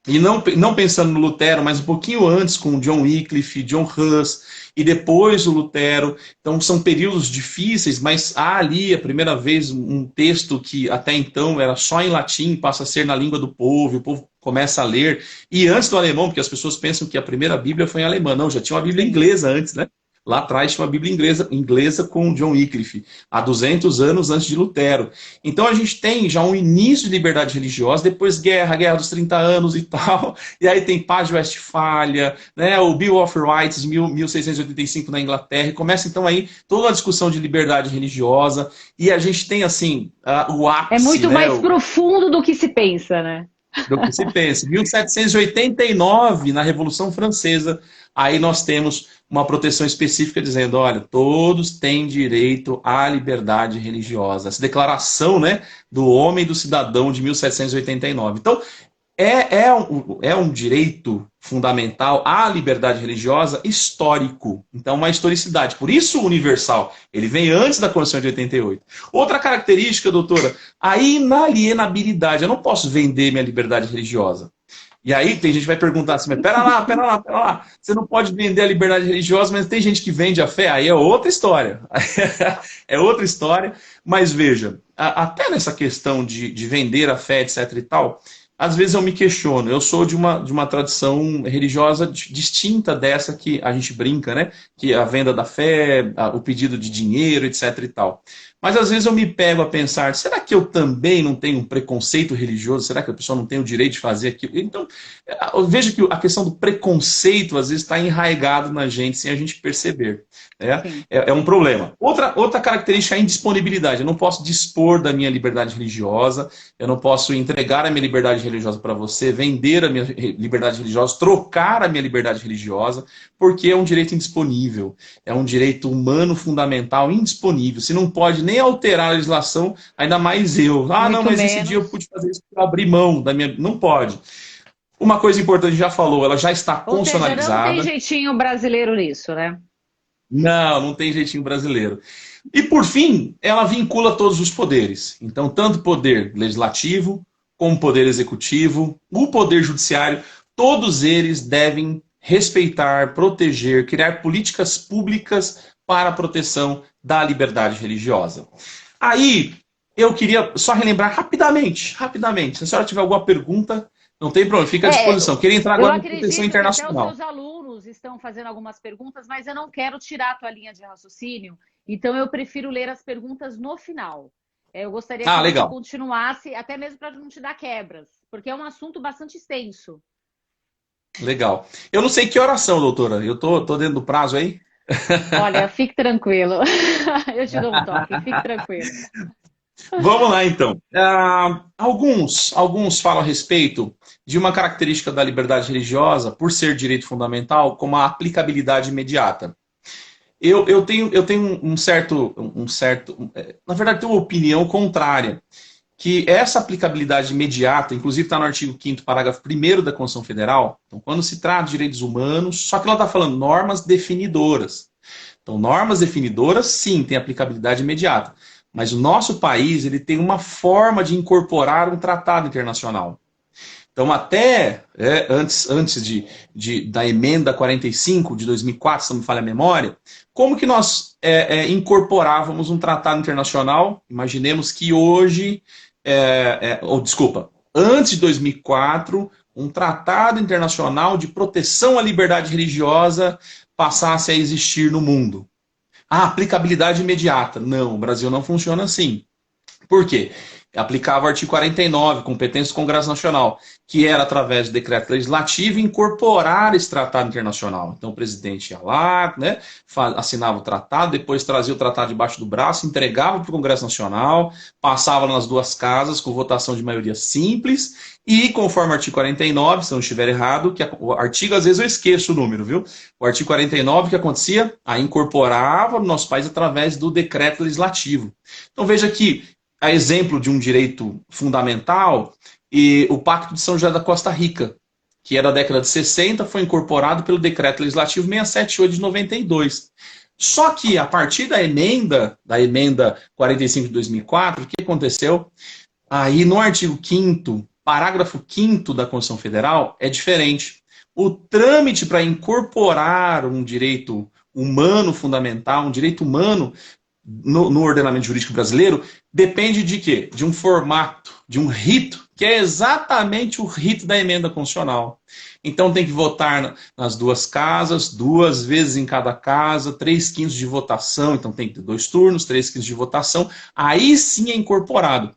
Speaker 2: E não pensando no Lutero, mas um pouquinho antes com John Wycliffe, John Hus, e depois o Lutero. Então são períodos difíceis, mas há ali a primeira vez um texto que até então era só em latim, passa a ser na língua do povo, e o povo começa a ler. E antes do alemão, porque as pessoas pensam que a primeira Bíblia foi em alemã. Não, já tinha uma Bíblia inglesa antes, né? Lá atrás tinha uma Bíblia inglesa com John Wycliffe, há 200 anos antes de Lutero. Então a gente tem já um início de liberdade religiosa, depois Guerra dos 30 anos e tal, e aí tem Paz de Westfália, né, o Bill of Rights, 1685 na Inglaterra, e começa então aí toda a discussão de liberdade religiosa, e a gente tem assim, o ápice...
Speaker 1: É muito mais profundo do que se pensa, né?
Speaker 2: Do que se pensa. 1789, na Revolução Francesa, aí nós temos uma proteção específica dizendo, olha, todos têm direito à liberdade religiosa. Essa declaração, né, do homem e do cidadão de 1789. Então, é um direito fundamental à liberdade religiosa histórico. Então, uma historicidade. Por isso, universal. Ele vem antes da Constituição de 88. Outra característica, doutora, a inalienabilidade. Eu não posso vender minha liberdade religiosa. E aí tem gente que vai perguntar assim, mas pera lá. Você não pode vender a liberdade religiosa, mas tem gente que vende a fé. Aí é outra história. É outra história. Mas veja, até nessa questão de vender a fé, etc e tal... Às vezes eu me questiono, eu sou de uma tradição religiosa distinta dessa que a gente brinca, né? Que é a venda da fé, o pedido de dinheiro, etc e tal. Mas às vezes eu me pego a pensar, será que eu também não tenho um preconceito religioso? Será que a pessoa não tem o direito de fazer aquilo? Então, eu vejo que a questão do preconceito às vezes está enraizado na gente sem a gente perceber. Né? É um problema. Outra característica é a indisponibilidade. Eu não posso dispor da minha liberdade religiosa, eu não posso entregar a minha liberdade religiosa para você, vender a minha liberdade religiosa, trocar a minha liberdade religiosa, porque é um direito indisponível. É um direito humano fundamental indisponível. Se não pode nem alterar a legislação, ainda mais eu. Não, mas esse dia eu pude fazer isso para abrir mão da minha... Não pode. Uma coisa importante, já falou, ela já está constitucionalizada.
Speaker 1: Não tem jeitinho brasileiro nisso, né?
Speaker 2: Não tem jeitinho brasileiro. E, por fim, ela vincula todos os poderes. Então, tanto o poder legislativo, como o poder executivo, o poder judiciário, todos eles devem respeitar, proteger, criar políticas públicas para a proteção da liberdade religiosa. Aí, eu queria só relembrar rapidamente. Se a senhora tiver alguma pergunta, não tem problema, fica à disposição. Queria entrar agora na proteção internacional.
Speaker 1: Até os seus alunos estão fazendo algumas perguntas, mas eu não quero tirar a tua linha de raciocínio, então eu prefiro ler as perguntas no final. Eu gostaria que você continuasse, até mesmo para não te dar quebras, porque é um assunto bastante extenso.
Speaker 2: Legal. Eu não sei que oração, doutora. Eu tô dentro do prazo aí?
Speaker 1: Olha, fique tranquilo. Eu te dou um toque, fique tranquilo.
Speaker 2: Vamos lá, então. Alguns falam a respeito de uma característica da liberdade religiosa, por ser direito fundamental, como a aplicabilidade imediata. Eu tenho um certo... Na verdade, tenho uma opinião contrária, que essa aplicabilidade imediata, inclusive está no artigo 5º, parágrafo 1º da Constituição Federal, então, quando se trata de direitos humanos, só que ela está falando normas definidoras. Então, normas definidoras, sim, tem aplicabilidade imediata. Mas o nosso país ele tem uma forma de incorporar um tratado internacional. Então, até antes da emenda 45 de 2004, se não me falha a memória, como que nós incorporávamos um tratado internacional? Imaginemos que hoje, antes de 2004, um tratado internacional de proteção à liberdade religiosa passasse a existir no mundo. Aplicabilidade imediata. Não, o Brasil não funciona assim. Por quê? Aplicava o artigo 49, competência do Congresso Nacional, que era através de decreto legislativo incorporar esse tratado internacional. Então o presidente ia lá, né, assinava o tratado, depois trazia o tratado debaixo do braço, entregava para o Congresso Nacional, passava nas duas casas com votação de maioria simples e, conforme o artigo 49, se eu não estiver errado, que o artigo às vezes eu esqueço o número, viu? O artigo 49, o que acontecia? Aí incorporava no nosso país através do decreto legislativo. Então veja que, a exemplo de um direito fundamental, e o Pacto de São José da Costa Rica, que é da década de 60, foi incorporado pelo Decreto Legislativo 678 de 92. Só que, a partir da emenda 45 de 2004, o que aconteceu? Aí, no artigo 5º, parágrafo 5º da Constituição Federal é diferente. O trâmite para incorporar um direito humano fundamental, um direito humano no ordenamento jurídico brasileiro, depende de quê? De um formato, de um rito, que é exatamente o rito da emenda constitucional. Então tem que votar nas duas casas, 2 vezes em cada casa, 3/5 de votação, então tem que ter 2 turnos, 3/5 de votação, aí sim é incorporado.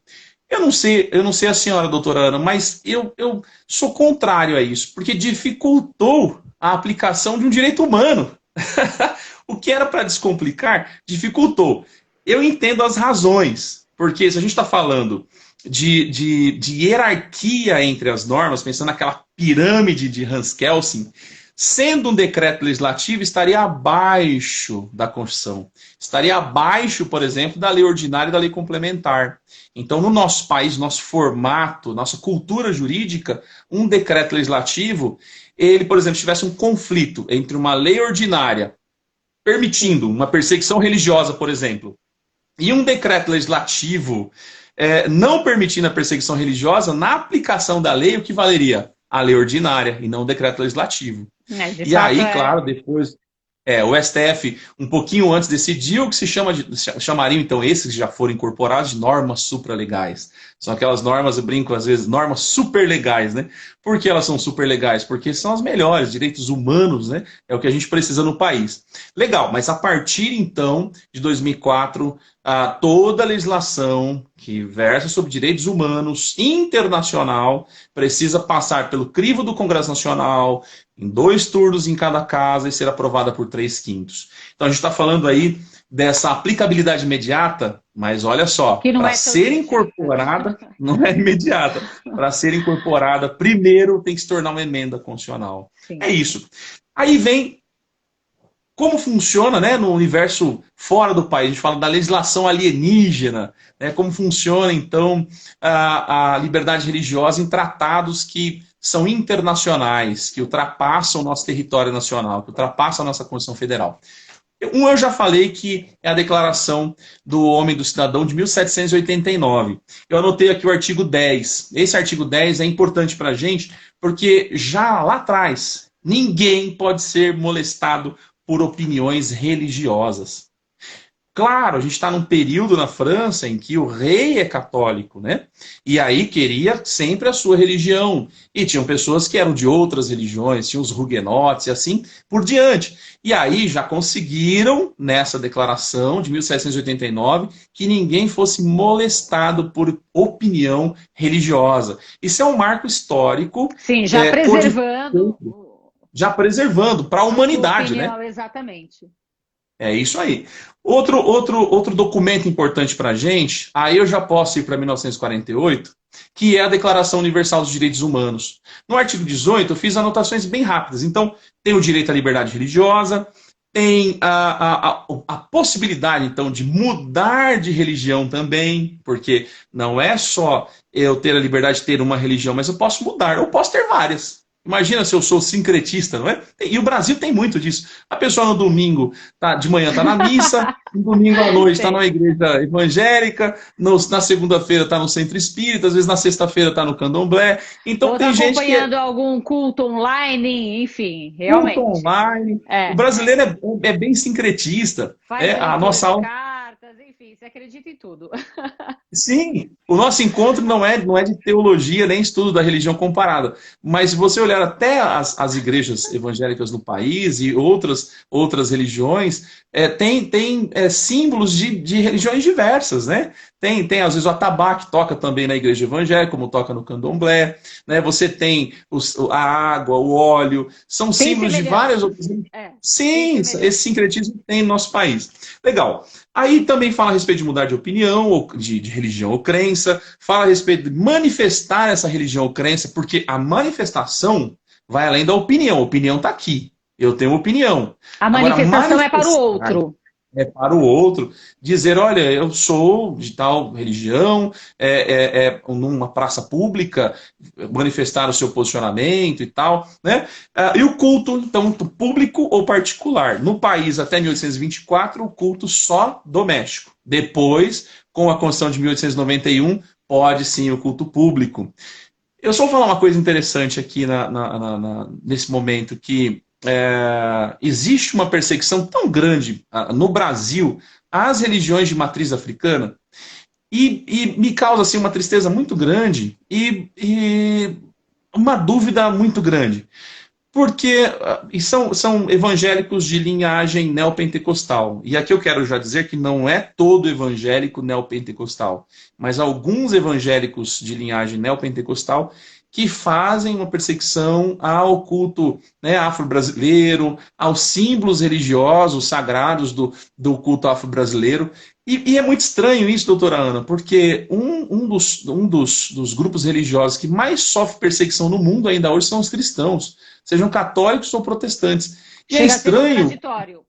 Speaker 2: Eu não sei a senhora, doutora Ana, mas eu sou contrário a isso, porque dificultou a aplicação de um direito humano. O que era para descomplicar, dificultou. Eu entendo as razões, porque se a gente está falando de hierarquia entre as normas, pensando naquela pirâmide de Hans Kelsen, sendo um decreto legislativo, estaria abaixo da Constituição. Estaria abaixo, por exemplo, da lei ordinária e da lei complementar. Então, no nosso país, nosso formato, nossa cultura jurídica, um decreto legislativo, ele, por exemplo, tivesse um conflito entre uma lei ordinária permitindo uma perseguição religiosa, por exemplo, e um decreto legislativo não permitindo a perseguição religiosa, na aplicação da lei, o que valeria? A lei ordinária e não o decreto legislativo. E aí, claro, depois o STF, um pouquinho antes, decidiu que chamariam, então, esses que já foram incorporados de normas supralegais. São aquelas normas, eu brinco às vezes, normas superlegais, né? Por que elas são superlegais? Porque são as melhores, direitos humanos, né? É o que a gente precisa no país. Legal, mas a partir, então, de 2004, toda a legislação que versa sobre direitos humanos internacional precisa passar pelo crivo do Congresso Nacional, em 2 turnos em cada casa e ser aprovada por 3/5. Então a gente está falando aí dessa aplicabilidade imediata, mas olha só, para ser incorporada, não é imediata. Para ser incorporada, primeiro tem que se tornar uma emenda constitucional. Sim. É isso. Aí vem como funciona, né, no universo fora do país. A gente fala da legislação alienígena, né, como funciona, então, a liberdade religiosa em tratados que são internacionais, que ultrapassam o nosso território nacional, que ultrapassam a nossa Constituição Federal. Eu já falei que é a Declaração do Homem e do Cidadão de 1789. Eu anotei aqui o artigo 10. Esse artigo 10 é importante para a gente, porque já lá atrás, ninguém pode ser molestado por opiniões religiosas. Claro, a gente está num período na França em que o rei é católico, né? E aí queria sempre a sua religião. E tinham pessoas que eram de outras religiões, tinham os huguenotes e assim por diante. E aí já conseguiram, nessa declaração de 1789, que ninguém fosse molestado por opinião religiosa. Isso é um marco histórico.
Speaker 1: Sim, já preservando.
Speaker 2: Já preservando para a humanidade,
Speaker 1: opinião,
Speaker 2: né?
Speaker 1: Exatamente.
Speaker 2: É isso aí. Outro documento importante para a gente, aí eu já posso ir para 1948, que é a Declaração Universal dos Direitos Humanos. No artigo 18, eu fiz anotações bem rápidas. Então, tem o direito à liberdade religiosa, tem a possibilidade, então, de mudar de religião também, porque não é só eu ter a liberdade de ter uma religião, mas eu posso mudar, eu posso ter várias. Imagina se eu sou sincretista, não é? E o Brasil tem muito disso. A pessoa no domingo, de manhã está na missa, no domingo à noite está numa igreja evangélica, na segunda-feira está no centro espírita, às vezes na sexta-feira está no candomblé. Então tem gente
Speaker 1: acompanhando algum culto online, enfim, realmente.
Speaker 2: Culto online. O brasileiro é bem sincretista. A nossa aula...
Speaker 1: Enfim, você acredita em tudo.
Speaker 2: Sim, o nosso encontro não é de teologia nem estudo da religião comparada, mas se você olhar até as igrejas evangélicas no país e outras religiões, tem símbolos de religiões diversas, né? Tem às vezes o atabaque toca também na igreja evangélica, como toca no candomblé, né? Você tem a água, o óleo, são símbolos de várias outras. Sim, esse sincretismo tem no nosso país. Legal. Aí também fala a respeito de mudar de opinião, ou de religião ou crença, fala a respeito de manifestar essa religião ou crença, porque a manifestação vai além da opinião. A opinião está aqui. Eu tenho opinião.
Speaker 1: A manifestação é para o outro.
Speaker 2: É para o outro. Dizer, olha, eu sou de tal religião, numa praça pública, manifestar o seu posicionamento e tal, né? E o culto, então, público ou particular. No país, até 1824, o culto só doméstico. Depois, com a Constituição de 1891, pode sim o culto público. Eu só vou falar uma coisa interessante aqui nesse momento, que existe uma perseguição tão grande no Brasil às religiões de matriz africana, e me causa assim, uma tristeza muito grande e uma dúvida muito grande. Porque são evangélicos de linhagem neopentecostal. E aqui eu quero já dizer que não é todo evangélico neopentecostal, mas alguns evangélicos de linhagem neopentecostal que fazem uma perseguição ao culto, né, afro-brasileiro, aos símbolos religiosos sagrados do culto afro-brasileiro. E é muito estranho isso, doutora Ana, porque um dos grupos religiosos que mais sofre perseguição no mundo ainda hoje são os cristãos, sejam católicos ou protestantes. E é
Speaker 1: Chega a ser
Speaker 2: estranho,
Speaker 1: contraditório.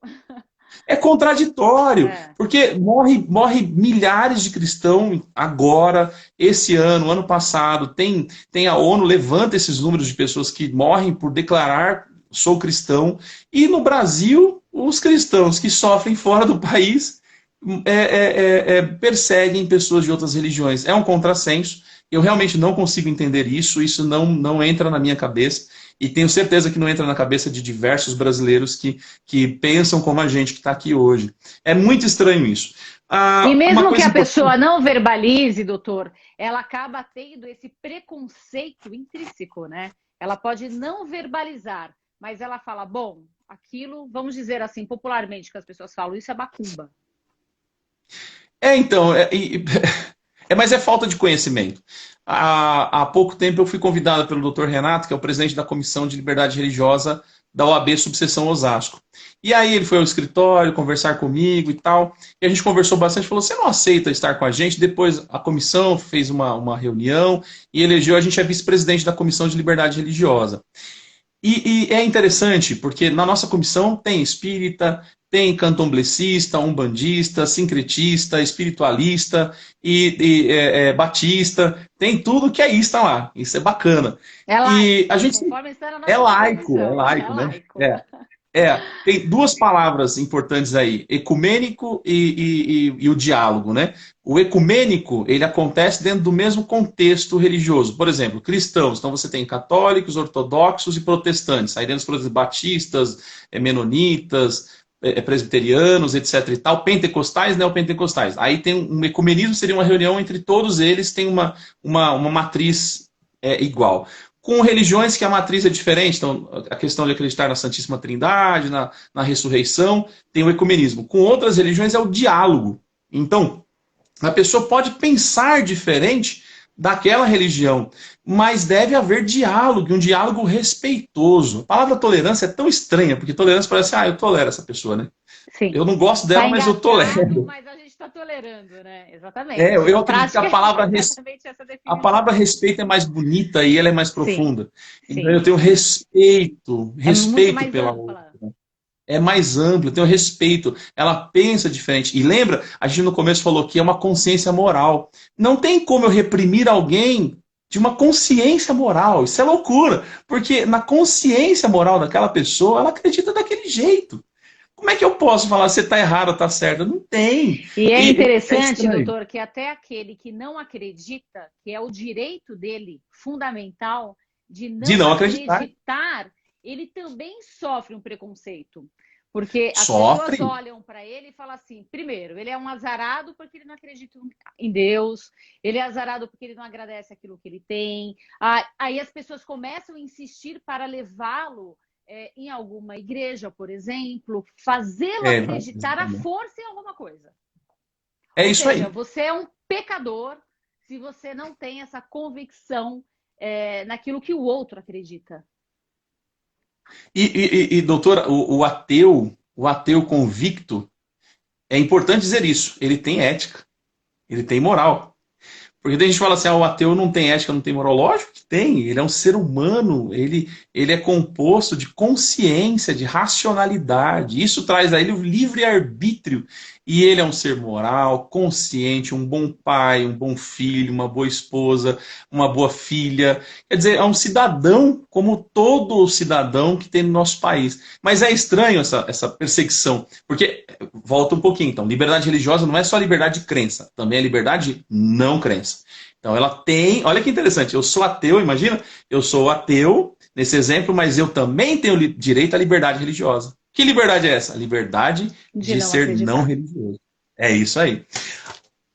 Speaker 2: é contraditório,
Speaker 1: É.
Speaker 2: porque morre milhares de cristãos agora, esse ano passado. Tem a ONU levanta esses números de pessoas que morrem por declarar sou cristão. E no Brasil, os cristãos que sofrem fora do país perseguem pessoas de outras religiões. É um contrassenso. Eu realmente não consigo entender isso. Isso não entra na minha cabeça. E tenho certeza que não entra na cabeça de diversos brasileiros que pensam como a gente que está aqui hoje. É muito estranho isso.
Speaker 1: E mesmo que a
Speaker 2: importante...
Speaker 1: pessoa não verbalize, doutor, ela acaba tendo esse preconceito intrínseco, né? Ela pode não verbalizar, mas ela fala, bom, aquilo, vamos dizer assim, popularmente, que as pessoas falam, isso é macumba.
Speaker 2: Então, mas é falta de conhecimento. Há pouco tempo eu fui convidado pelo Dr. Renato, que é o presidente da Comissão de Liberdade Religiosa da OAB Subseção Osasco. E aí ele foi ao escritório conversar comigo e tal, e a gente conversou bastante, falou, você não aceita estar com a gente? Depois a comissão fez uma reunião e elegeu a gente a vice-presidente da Comissão de Liberdade Religiosa. E é interessante, porque na nossa comissão tem espírita, tem candomblessista, umbandista, sincretista, espiritualista e batista, tem tudo que é isso lá. Isso é bacana.
Speaker 1: É laico,
Speaker 2: E a gente
Speaker 1: conforme está na nossa
Speaker 2: é laico,
Speaker 1: comissão,
Speaker 2: né? Tem duas palavras importantes aí, ecumênico e o diálogo, né? O ecumênico, ele acontece dentro do mesmo contexto religioso. Por exemplo, cristãos, então você tem católicos, ortodoxos e protestantes. Aí dentro dos batistas, menonitas, presbiterianos, etc. e tal, pentecostais, neopentecostais. Aí tem um ecumenismo, seria uma reunião entre todos eles, tem uma matriz igual. Com religiões que a matriz é diferente, então a questão de acreditar na Santíssima Trindade, na ressurreição, tem o ecumenismo. Com outras religiões é o diálogo. Então, a pessoa pode pensar diferente daquela religião, mas deve haver diálogo, um diálogo respeitoso. A palavra tolerância é tão estranha, porque tolerância parece, eu tolero essa pessoa, né?
Speaker 1: Sim.
Speaker 2: Eu não gosto dela, mas eu tolero.
Speaker 1: Mas a gente está tolerando, né? Exatamente.
Speaker 2: Eu acredito que a palavra respeito é mais bonita e ela é mais profunda.
Speaker 1: Sim.
Speaker 2: Então eu tenho respeito pela
Speaker 1: outra.
Speaker 2: É mais amplo, eu tenho respeito. Ela pensa diferente. E lembra, a gente no começo falou que é uma consciência moral. Não tem como eu reprimir alguém de uma consciência moral. Isso é loucura. Porque na consciência moral daquela pessoa, ela acredita daquele jeito. Como é que eu posso falar se está errado ou está certo? Não tem.
Speaker 1: E é interessante, doutor, que até aquele que não acredita, que é o direito dele, fundamental, de não acreditar, ele também sofre um preconceito. Porque as pessoas olham para ele e falam assim, primeiro, ele é um azarado porque ele não acredita em Deus, ele é azarado porque ele não agradece aquilo que ele tem. Aí as pessoas começam a insistir para levá-lo em alguma igreja, por exemplo, fazê-lo acreditar à força em alguma coisa.
Speaker 2: Isso aí.
Speaker 1: Você é um pecador se você não tem essa convicção naquilo que o outro acredita.
Speaker 2: E doutora, o ateu convicto, é importante dizer isso, ele tem ética, ele tem moral. Porque daí a gente fala assim, o ateu não tem ética, não tem moral. Lógico que tem, ele é um ser humano, ele é composto de consciência, de racionalidade. Isso traz a ele o livre-arbítrio. E ele é um ser moral, consciente, um bom pai, um bom filho, uma boa esposa, uma boa filha. Quer dizer, é um cidadão como todo cidadão que tem no nosso país. Mas é estranho essa perseguição, porque, volta um pouquinho, então, liberdade religiosa não é só liberdade de crença, também é liberdade de não crença. Então ela tem, olha que interessante, eu sou ateu, imagina, eu sou ateu nesse exemplo, mas eu também tenho direito à liberdade religiosa. Que liberdade é essa? A liberdade
Speaker 1: De
Speaker 2: de
Speaker 1: não
Speaker 2: ser não
Speaker 1: acreditar.
Speaker 2: religioso. É isso aí.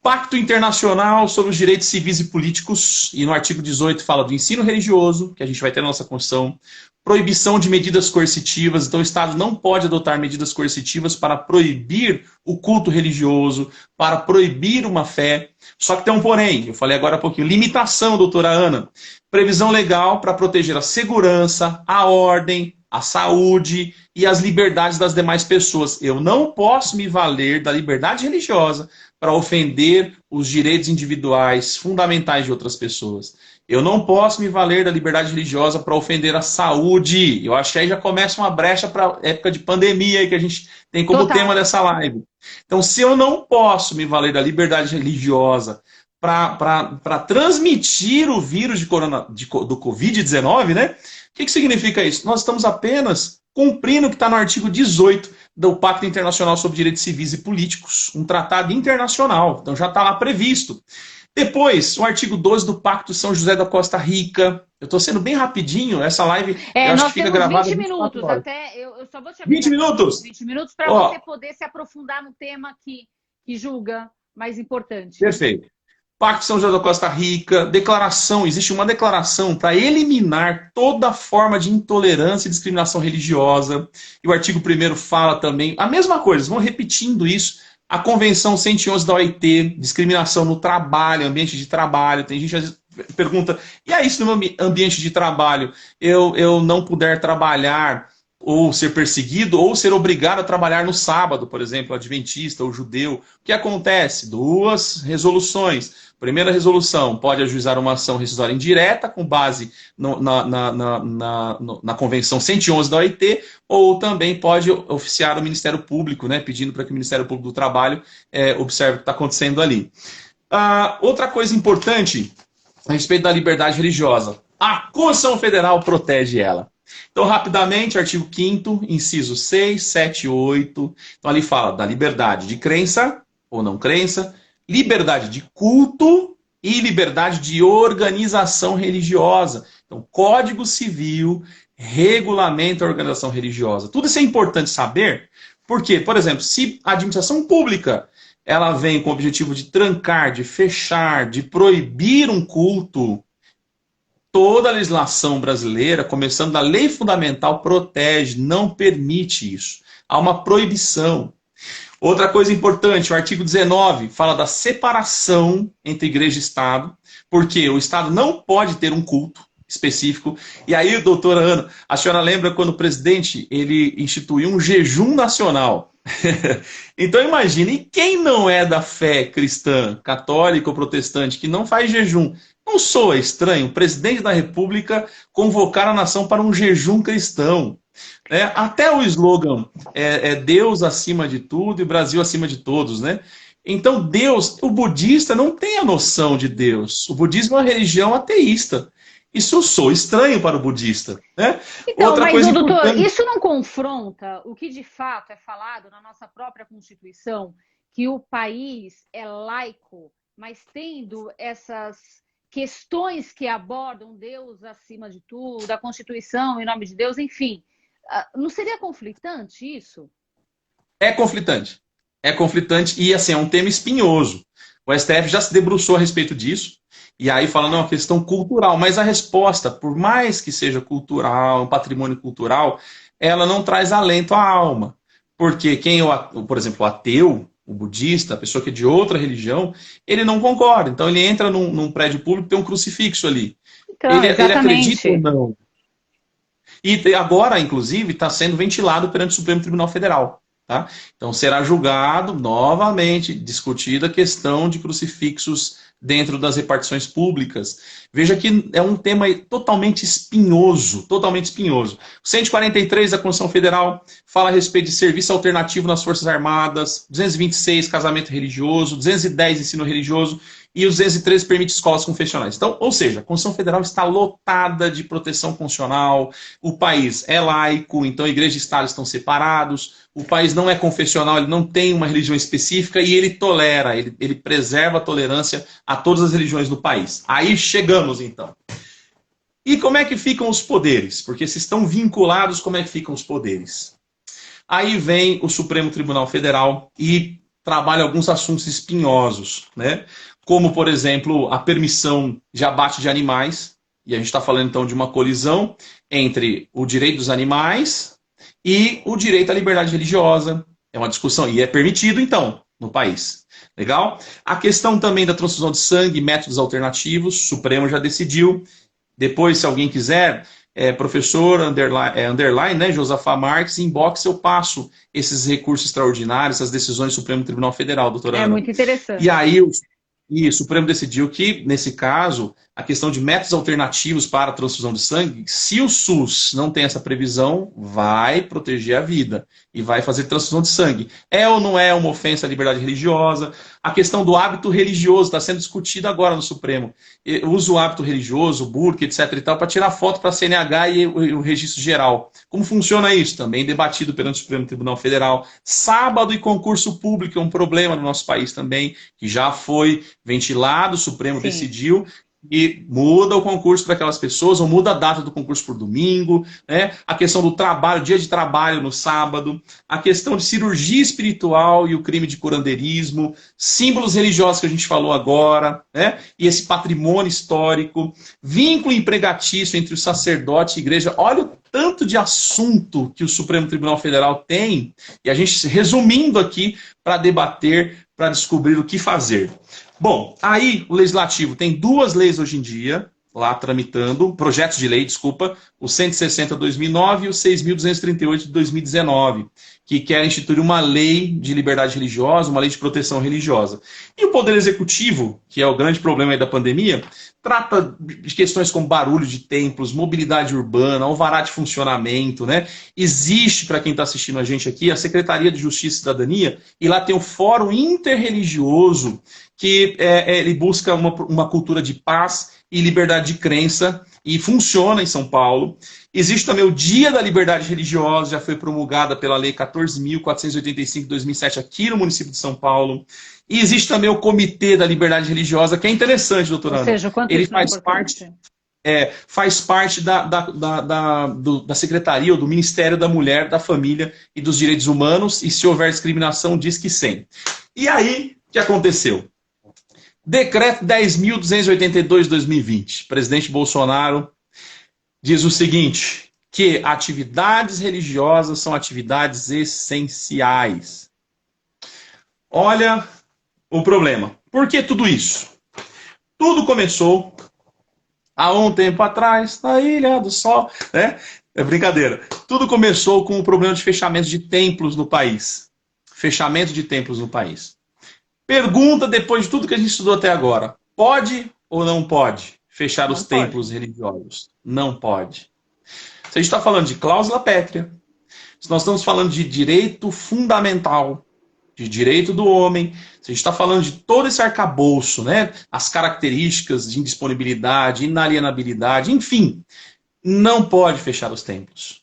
Speaker 2: Pacto Internacional sobre os Direitos Civis e Políticos, e no artigo 18 fala do ensino religioso, que a gente vai ter na nossa Constituição, proibição de medidas coercitivas, então o Estado não pode adotar medidas coercitivas para proibir o culto religioso, para proibir uma fé, só que tem um porém, eu falei agora há pouquinho, limitação, doutora Ana, previsão legal para proteger a segurança, a ordem, a saúde e as liberdades das demais pessoas. Eu não posso me valer da liberdade religiosa para ofender os direitos individuais fundamentais de outras pessoas. Eu não posso me valer da liberdade religiosa para ofender a saúde. Eu acho que aí já começa uma brecha para a época de pandemia que a gente tem como
Speaker 1: Total.
Speaker 2: tema dessa live. Então, se eu não posso me valer da liberdade religiosa para transmitir o vírus do Covid-19, né? O que significa isso? Nós estamos apenas cumprindo o que está no artigo 18 do Pacto Internacional sobre Direitos Civis e Políticos, um tratado internacional, então já está lá previsto. Depois, o artigo 12 do Pacto São José da Costa Rica. Eu estou sendo bem rapidinho, essa live eu acho que fica gravada
Speaker 1: 20 minutos, eu só vou te avisar
Speaker 2: 20 minutos?
Speaker 1: 20 minutos para você poder se aprofundar no tema que julga mais importante.
Speaker 2: Perfeito. Pacto São José da Costa Rica, declaração, existe uma declaração para eliminar toda forma de intolerância e discriminação religiosa. E o artigo 1º fala também a mesma coisa, vão repetindo isso. A Convenção 111 da OIT, discriminação no trabalho, ambiente de trabalho. Tem gente que às vezes pergunta, e aí se no meu ambiente de trabalho eu não puder trabalhar ou ser perseguido, ou ser obrigado a trabalhar no sábado, por exemplo, adventista ou judeu. O que acontece? 2 resoluções. Primeira resolução, pode ajuizar uma ação rescisória indireta com base na Convenção 111 da OIT, ou também pode oficiar o Ministério Público, né, pedindo para que o Ministério Público do Trabalho observe o que está acontecendo ali. Outra coisa importante a respeito da liberdade religiosa. A Constituição Federal protege ela. Então, rapidamente, artigo 5º, inciso 6, 7 e 8. Então, ali fala da liberdade de crença ou não crença, liberdade de culto e liberdade de organização religiosa. Então, Código Civil regulamenta a organização religiosa. Tudo isso é importante saber, porque, por exemplo, se a administração pública ela vem com o objetivo de trancar, de fechar, de proibir um culto, toda a legislação brasileira, começando da lei fundamental, protege, não permite isso. Há uma proibição. Outra coisa importante, o artigo 19 fala da separação entre igreja e Estado, porque o Estado não pode ter um culto específico. E aí, doutora Ana, a senhora lembra quando o presidente ele instituiu um jejum nacional? Então imagine, quem não é da fé cristã, católica ou protestante, que não faz jejum, não soa estranho o presidente da República convocar a nação para um jejum cristão? Até o slogan é Deus acima de tudo e Brasil acima de todos, né? Então Deus, o budista não tem a noção de Deus. O budismo é uma religião ateísta. Isso soa estranho para o budista, né?
Speaker 1: Então,
Speaker 2: Outra
Speaker 1: mas,
Speaker 2: coisa
Speaker 1: doutor,
Speaker 2: importante...
Speaker 1: isso não confronta o que de fato é falado na nossa própria Constituição, que o país é laico, mas tendo essas questões que abordam Deus acima de tudo, a Constituição em nome de Deus, enfim. Não seria conflitante isso?
Speaker 2: É conflitante. É conflitante e, assim, é um tema espinhoso. O STF já se debruçou a respeito disso, e aí fala, não, é uma questão cultural, mas a resposta, por mais que seja cultural, um patrimônio cultural, ela não traz alento à alma. Porque quem, por exemplo, o ateu, o budista, a pessoa que é de outra religião, ele não concorda. Então ele entra num prédio público, tem um crucifixo ali.
Speaker 1: Então,
Speaker 2: ele acredita ou não? E agora, inclusive, está sendo ventilado perante o Supremo Tribunal Federal. Tá? Então será julgado novamente, discutida a questão de crucifixos dentro das repartições públicas. Veja que é um tema totalmente espinhoso, totalmente espinhoso. O 143 da Constituição Federal fala a respeito de serviço alternativo nas Forças Armadas, 226, casamento religioso, 210, ensino religioso, e o 213 permite escolas confessionais. Então, ou seja, a Constituição Federal está lotada de proteção constitucional, o país é laico, então igreja e Estado estão separados, o país não é confessional, ele não tem uma religião específica e ele tolera, ele preserva a tolerância a todas as religiões do país. Aí chegamos, então. E como é que ficam os poderes? Porque se estão vinculados, como é que ficam os poderes? Aí vem o Supremo Tribunal Federal e trabalha alguns assuntos espinhosos, né? Como, por exemplo, a permissão de abate de animais, e a gente está falando então de uma colisão entre o direito dos animais e o direito à liberdade religiosa. É uma discussão, e é permitido então no país. Legal? A questão também da transfusão de sangue, métodos alternativos, o Supremo já decidiu. Depois, se alguém quiser, professor underline, né, Josafá Marques, inbox eu passo esses recursos extraordinários, essas decisões do Supremo Tribunal Federal, doutora Ana.
Speaker 1: É muito interessante.
Speaker 2: E aí o Supremo decidiu que, nesse caso, a questão de métodos alternativos para a transfusão de sangue, se o SUS não tem essa previsão, vai proteger a vida e vai fazer transfusão de sangue. É ou não é uma ofensa à liberdade religiosa? A questão do hábito religioso está sendo discutida agora no Supremo. Usa o hábito religioso, o burca, etc. e tal, para tirar foto para a CNH e o registro geral. Como funciona isso? Também debatido perante o Supremo Tribunal Federal. Sábado e concurso público é um problema no nosso país também, que já foi ventilado, o Supremo decidiu, e muda o concurso para aquelas pessoas, ou muda a data do concurso por domingo, né? A questão do trabalho, dia de trabalho no sábado, a questão de cirurgia espiritual e o crime de curandeirismo, símbolos religiosos que a gente falou agora, né? E esse patrimônio histórico, vínculo empregatício entre o sacerdote e a igreja. Olha o tanto de assunto que o Supremo Tribunal Federal tem, e a gente resumindo aqui para debater, para descobrir o que fazer. Bom, aí o Legislativo tem duas leis hoje em dia, lá tramitando, projetos de lei, desculpa, o 160/2009 e o 6.238 de 2019, que quer instituir uma lei de liberdade religiosa, uma lei de proteção religiosa. E o Poder Executivo, que é o grande problema aí da pandemia, trata de questões como barulho de templos, mobilidade urbana, alvará de funcionamento, né? Existe, para quem está assistindo a gente aqui, a Secretaria de Justiça e Cidadania, e lá tem o Fórum Interreligioso, que ele busca uma cultura de paz e liberdade de crença, e funciona em São Paulo. Existe também o Dia da Liberdade Religiosa, já foi promulgada pela Lei 14.485 de 2007 aqui no município de São Paulo. E existe também o Comitê da Liberdade Religiosa, que é interessante, doutora Ana.
Speaker 1: Ou seja, quanto
Speaker 2: ele faz parte da Secretaria ou do Ministério da Mulher, da Família e dos Direitos Humanos, e se houver discriminação, diz que sim. E aí, o que aconteceu? Decreto 10.282 de 2020. Presidente Bolsonaro diz o seguinte, que atividades religiosas são atividades essenciais. Olha o problema. Por que tudo isso? Tudo começou há um tempo atrás, na Ilha do Sol, né? É brincadeira. Tudo começou com o problema de fechamento de templos no país. Fechamento de templos no país. Pergunta, depois de tudo que a gente estudou até agora, pode ou não pode fechar os templos religiosos? Não pode. Se a gente está falando de cláusula pétrea, se nós estamos falando de direito fundamental, de direito do homem, se a gente está falando de todo esse arcabouço, né, as características de indisponibilidade, inalienabilidade, enfim, não pode fechar os templos.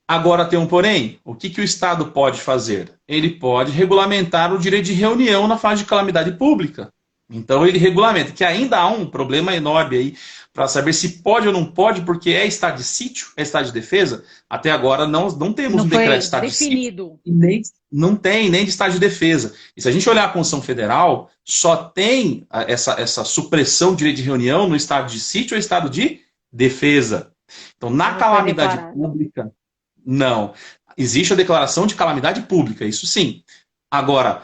Speaker 2: Agora tem um porém, o que o Estado pode fazer? Ele pode regulamentar o direito de reunião na fase de calamidade pública. Então ele regulamenta, que ainda há um problema enorme aí para saber se pode ou não pode, porque é estado de sítio, é estado de defesa. Até agora não temos um decreto de estado
Speaker 1: definido.
Speaker 2: De sítio, não tem nem de estado de defesa. E se a gente olhar a Constituição Federal, só tem essa supressão do direito de reunião no estado de sítio ou estado de defesa. Então na calamidade pública, não. Existe a declaração de calamidade pública, isso sim. Agora,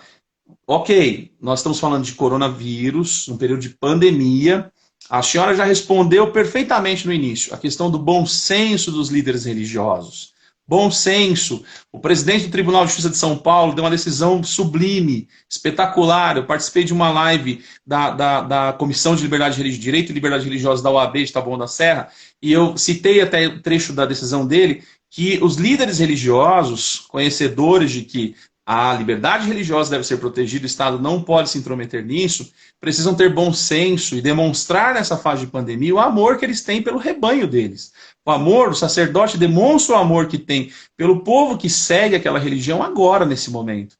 Speaker 2: ok, nós estamos falando de coronavírus, um período de pandemia. A senhora já respondeu perfeitamente no início, a questão do bom senso dos líderes religiosos. bom senso. O presidente do Tribunal de Justiça de São Paulo deu uma decisão sublime, espetacular. Eu participei de uma live da Comissão de Direito e Liberdade Religiosa da OAB de Taboão da Serra, e eu citei até o trecho da decisão dele, que os líderes religiosos, conhecedores de que a liberdade religiosa deve ser protegida, o Estado não pode se intrometer nisso, precisam ter bom senso e demonstrar nessa fase de pandemia o amor que eles têm pelo rebanho deles. O amor, o sacerdote demonstra o amor que tem pelo povo que segue aquela religião agora, nesse momento.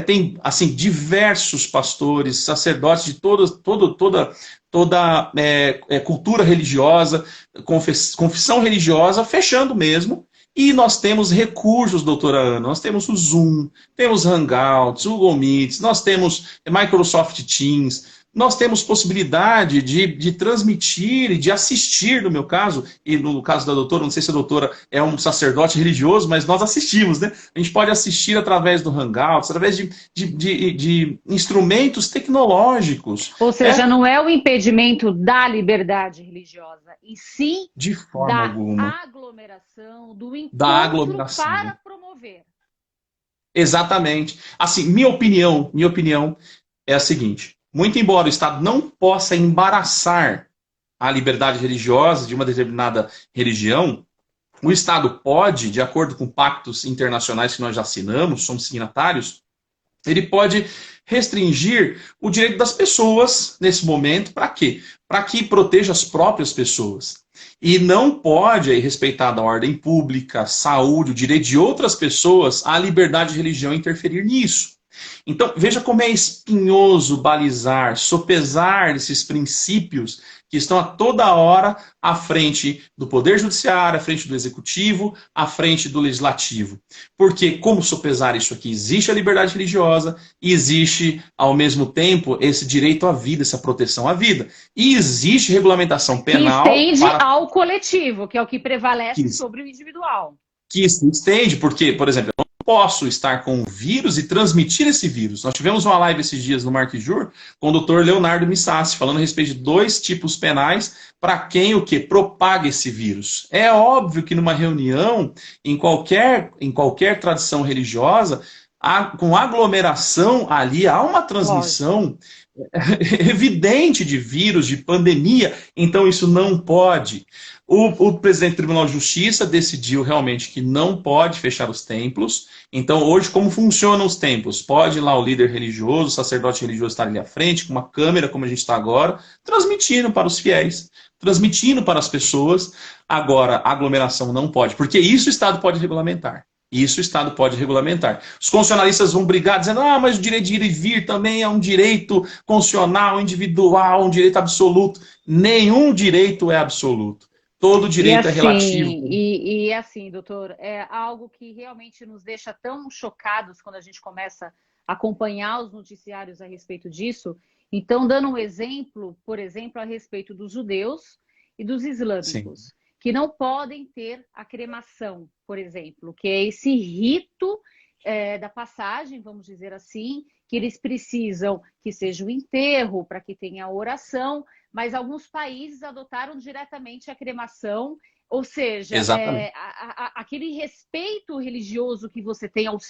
Speaker 2: Tem, assim, diversos pastores, sacerdotes de toda cultura religiosa, confissão religiosa, fechando mesmo. E nós temos recursos, doutora Ana, nós temos o Zoom, temos Hangouts, Google Meets, nós temos Microsoft Teams, nós temos possibilidade de transmitir e de assistir, no meu caso, e no caso da doutora, não sei se a doutora é um sacerdote religioso, mas nós assistimos, né? A gente pode assistir através do Hangouts, através de instrumentos tecnológicos.
Speaker 1: Ou seja, não é o impedimento da liberdade religiosa, e sim
Speaker 2: De forma
Speaker 1: da
Speaker 2: alguma.
Speaker 1: aglomeração, do
Speaker 2: Da
Speaker 1: encontro
Speaker 2: aglomeração.
Speaker 1: para promover.
Speaker 2: Exatamente. Assim, minha opinião é a seguinte: muito embora o Estado não possa embaraçar a liberdade religiosa de uma determinada religião, o Estado pode, de acordo com pactos internacionais que nós já assinamos, somos signatários, ele pode restringir o direito das pessoas nesse momento. Para quê? Para que proteja as próprias pessoas. E não pode, aí, respeitada a ordem pública, saúde, o direito de outras pessoas, a liberdade de religião interferir nisso. Então, veja como é espinhoso balizar, sopesar esses princípios que estão a toda hora à frente do Poder Judiciário, à frente do Executivo, à frente do Legislativo. Porque, como sopesar isso aqui? Existe a liberdade religiosa e existe, ao mesmo tempo, esse direito à vida, essa proteção à vida. E existe regulamentação penal...
Speaker 1: Que estende ao coletivo, que é o que prevalece sobre o individual.
Speaker 2: Que se estende, porque, por exemplo, eu não posso estar com o vírus e transmitir esse vírus. Nós tivemos uma live esses dias no Marquijur com o doutor Leonardo Missassi, falando a respeito de 2 tipos penais para quem o que propaga esse vírus. É óbvio que numa reunião, em qualquer tradição religiosa, com aglomeração ali, há uma transmissão evidente de vírus, de pandemia, então isso não pode. O presidente do Tribunal de Justiça decidiu realmente que não pode fechar os templos. Então, hoje, como funcionam os templos? Pode lá o líder religioso, o sacerdote religioso estar ali à frente, com uma câmera, como a gente está agora, transmitindo para os fiéis, transmitindo para as pessoas. Agora, a aglomeração não pode, porque isso o Estado pode regulamentar. Isso o Estado pode regulamentar. Os constitucionalistas vão brigar dizendo, mas o direito de ir e vir também é um direito constitucional, individual, um direito absoluto. Nenhum direito é absoluto. Todo direito é relativo.
Speaker 1: E assim, doutor, é algo que realmente nos deixa tão chocados quando a gente começa a acompanhar os noticiários a respeito disso. Então, dando um exemplo, por exemplo, a respeito dos judeus e dos islâmicos. Sim. Que não podem ter a cremação, por exemplo, que é esse rito da passagem, vamos dizer assim, que eles precisam que seja o enterro, para que tenha a oração, mas alguns países adotaram diretamente a cremação, ou seja, aquele respeito religioso que você tem aos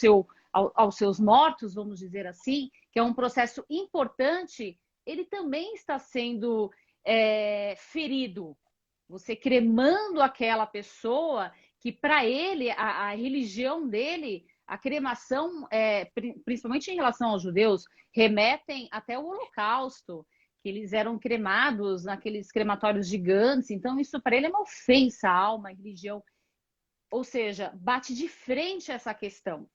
Speaker 1: seus mortos, vamos dizer assim, que é um processo importante, ele também está sendo ferido. Você cremando aquela pessoa que, para ele, a religião dele, a cremação, principalmente em relação aos judeus, remetem até o Holocausto, que eles eram cremados naqueles crematórios gigantes. Então, isso para ele é uma ofensa à alma, à religião. Ou seja, bate de frente a essa questão.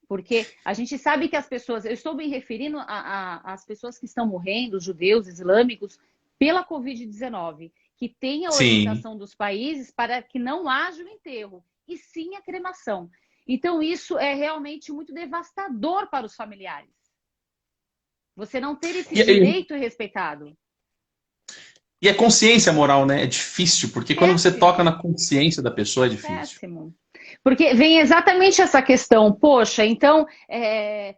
Speaker 1: Porque a gente sabe que as pessoas... Eu estou me referindo às pessoas que estão morrendo, os judeus, islâmicos, pela Covid-19, que tem a orientação dos países para que não haja o enterro, e sim a cremação. Então, isso é realmente muito devastador para os familiares. Você não ter esse direito respeitado.
Speaker 2: E a consciência moral, né? É difícil, porque quando você toca na consciência da pessoa, é difícil.
Speaker 1: Péssimo. Porque vem exatamente essa questão. Poxa, então,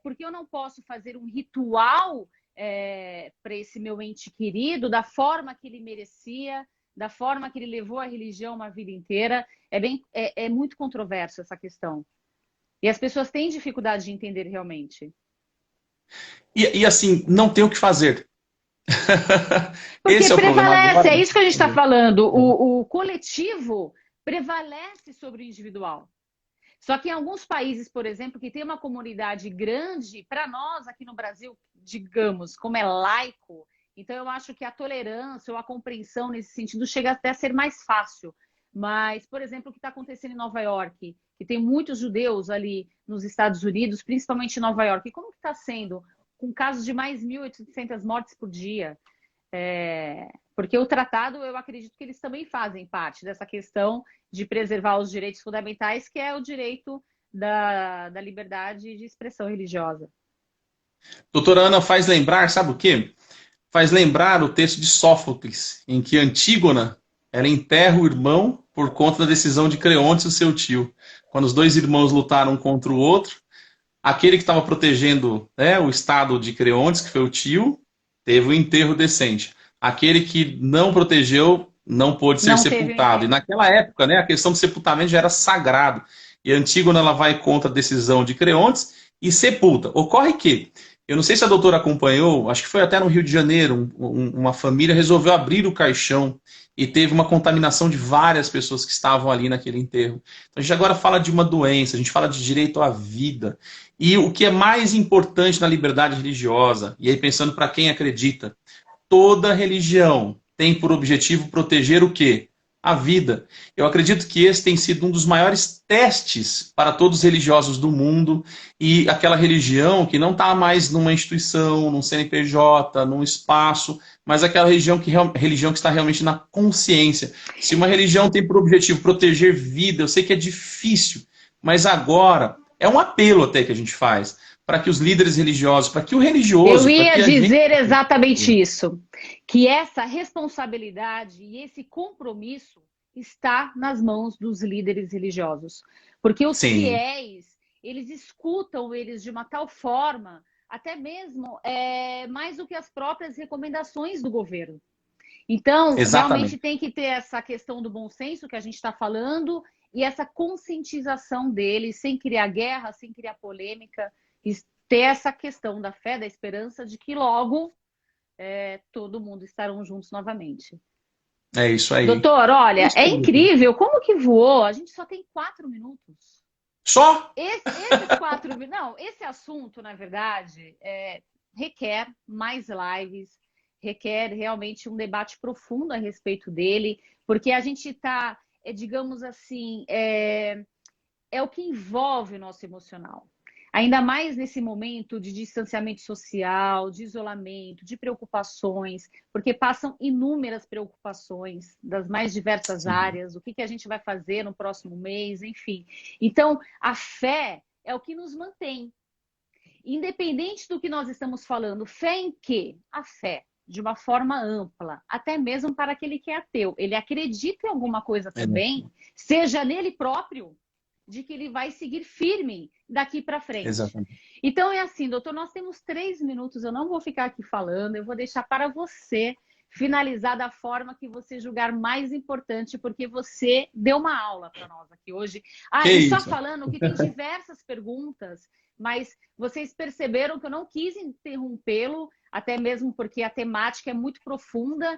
Speaker 1: por que eu não posso fazer um ritual para esse meu ente querido da forma que ele merecia, da forma que ele levou a religião uma vida inteira. É muito controverso essa questão. E as pessoas têm dificuldade de entender realmente.
Speaker 2: E assim, não tem o que fazer.
Speaker 1: Porque
Speaker 2: Esse é o problema
Speaker 1: prevalece,
Speaker 2: agora.
Speaker 1: é isso que a gente está falando. O coletivo prevalece sobre o individual. Só que em alguns países, por exemplo, que tem uma comunidade grande, para nós aqui no Brasil, digamos, como é laico, então eu acho que a tolerância ou a compreensão nesse sentido chega até a ser mais fácil. Mas, por exemplo, o que está acontecendo em Nova York, que tem muitos judeus ali nos Estados Unidos, principalmente em Nova York, como que está sendo? Com casos de mais 1.800 mortes por dia. Porque o tratado, eu acredito que eles também fazem parte dessa questão de preservar os direitos fundamentais, que é o direito da liberdade de expressão religiosa.
Speaker 2: Doutora Ana faz lembrar, sabe o quê? Faz lembrar o texto de Sófocles, em que Antígona ela enterra o irmão por conta da decisão de Creonte, o seu tio. Quando os dois irmãos lutaram um contra o outro, aquele que estava protegendo, né, o estado de Creonte, que foi o tio, teve um enterro decente. Aquele que não protegeu não pôde ser sepultado. E naquela época, né, a questão do sepultamento já era sagrado. E Antígona ela vai contra a decisão de Creontes e sepulta. Ocorre que, eu não sei se a doutora acompanhou, acho que foi até no Rio de Janeiro, uma família resolveu abrir o caixão e teve uma contaminação de várias pessoas que estavam ali naquele enterro. Então a gente agora fala de uma doença, a gente fala de direito à vida. E o que é mais importante na liberdade religiosa, e aí pensando para quem acredita, toda religião tem por objetivo proteger o quê? A vida. Eu acredito que esse tem sido um dos maiores testes para todos os religiosos do mundo e aquela religião que não está mais numa instituição, num CNPJ, num espaço, mas aquela religião que está realmente na consciência. Se uma religião tem por objetivo proteger vida, eu sei que é difícil, mas agora é um apelo até que a gente faz para que os líderes religiosos, para que o religioso...
Speaker 1: Eu ia dizer exatamente isso, que essa responsabilidade e esse compromisso está nas mãos dos líderes religiosos. Porque os fiéis, eles escutam eles de uma tal forma, até mesmo mais do que as próprias recomendações do governo. Então, realmente tem que ter essa questão do bom senso que a gente está falando e essa conscientização deles, sem criar guerra, sem criar polêmica, e ter essa questão da fé, da esperança de que logo todo mundo estarão juntos novamente.
Speaker 2: É isso aí.
Speaker 1: Doutor, olha, é incrível. Como que voou? A gente só tem 4 minutos.
Speaker 2: Só?
Speaker 1: Esses 4 minutos... Não, esse assunto, na verdade, requer mais lives, requer realmente um debate profundo a respeito dele, porque a gente está, digamos assim, é o que envolve o nosso emocional. Ainda mais nesse momento de distanciamento social, de isolamento, de preocupações, porque passam inúmeras preocupações das mais diversas áreas, o que a gente vai fazer no próximo mês, enfim. Então, a fé é o que nos mantém. Independente do que nós estamos falando, fé em quê? A fé, de uma forma ampla, até mesmo para aquele que é ateu. Ele acredita em alguma coisa também, seja nele próprio, de que ele vai seguir firme daqui para frente.
Speaker 2: Exatamente.
Speaker 1: Então é assim, doutor, nós temos 3 minutos, eu não vou ficar aqui falando, eu vou deixar para você finalizar da forma que você julgar mais importante, porque você deu uma aula para nós aqui hoje. E só falando que tem diversas perguntas, mas vocês perceberam que eu não quis interrompê-lo, até mesmo porque a temática é muito profunda.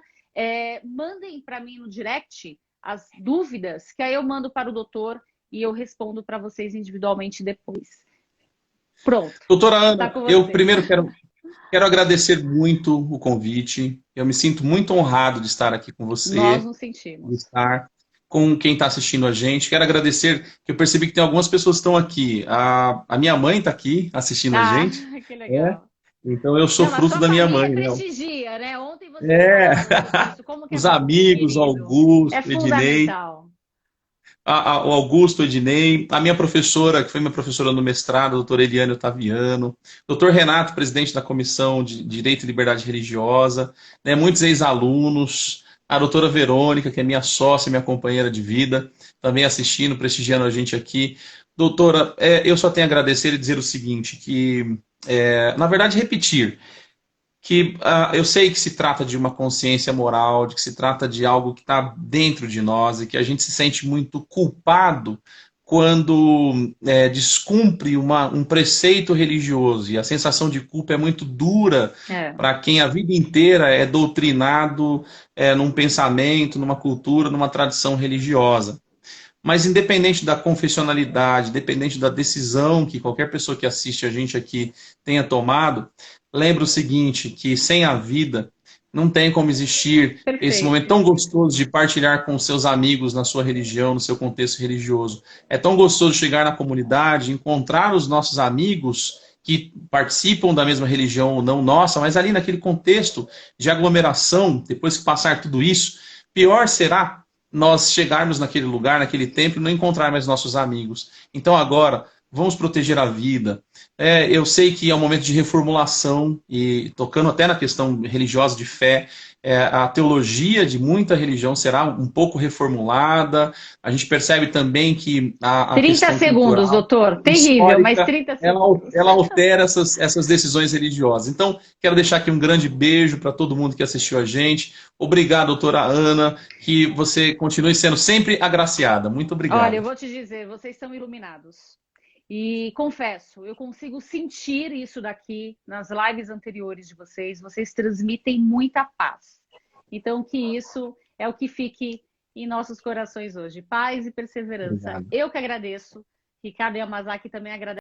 Speaker 1: Mandem para mim no direct as dúvidas, que aí eu mando para o doutor e eu respondo para vocês individualmente depois. Pronto.
Speaker 2: Doutora Ana, eu primeiro quero agradecer muito o convite. Eu me sinto muito honrado de estar aqui com você.
Speaker 1: Nós nos sentimos.
Speaker 2: De estar com quem está assistindo a gente. Quero agradecer, que eu percebi que tem algumas pessoas que estão aqui. A minha mãe está aqui assistindo a gente.
Speaker 1: Que legal.
Speaker 2: Então eu sou fruto da minha mãe.
Speaker 1: Prestigia, né? Ontem você falou isso. Como que
Speaker 2: os amigos, Augusto, Ednei. O Augusto, Ednei, a minha professora, que foi minha professora no mestrado, a doutora Eliane Otaviano, doutor Renato, presidente da Comissão de Direito e Liberdade Religiosa, né, muitos ex-alunos, a doutora Verônica, que é minha sócia, minha companheira de vida, também assistindo, prestigiando a gente aqui. Doutora, eu só tenho a agradecer e dizer o seguinte, que, na verdade, repetir, que eu sei que se trata de uma consciência moral, de que se trata de algo que está dentro de nós e que a gente se sente muito culpado quando descumpre um preceito religioso. E a sensação de culpa é muito dura para quem a vida inteira é doutrinado num pensamento, numa cultura, numa tradição religiosa. Mas independente da confessionalidade, independente da decisão que qualquer pessoa que assiste a gente aqui tenha tomado, lembra o seguinte, que sem a vida não tem como existir esse momento tão gostoso de partilhar com seus amigos na sua religião, no seu contexto religioso. É tão gostoso chegar na comunidade, encontrar os nossos amigos que participam da mesma religião ou não nossa, mas ali naquele contexto de aglomeração, depois que passar tudo isso, pior será nós chegarmos naquele lugar, naquele templo e não encontrar mais nossos amigos. Então agora, vamos proteger a vida. Eu sei que é um momento de reformulação e tocando até na questão religiosa de fé, a teologia de muita religião será um pouco reformulada. A gente percebe também que a
Speaker 1: 30 segundos, cultural, doutor. Terrível, mas 30 segundos.
Speaker 2: Ela altera essas decisões religiosas. Então, quero deixar aqui um grande beijo para todo mundo que assistiu a gente. Obrigado, doutora Ana, que você continue sendo sempre agraciada. Muito obrigado.
Speaker 1: Olha, eu vou te dizer, vocês são iluminados. E confesso, eu consigo sentir isso daqui nas lives anteriores de vocês. Vocês transmitem muita paz. Então, que isso é o que fique em nossos corações hoje. Paz e perseverança. Obrigado. Eu que agradeço. Ricardo Yamazaki também agradece.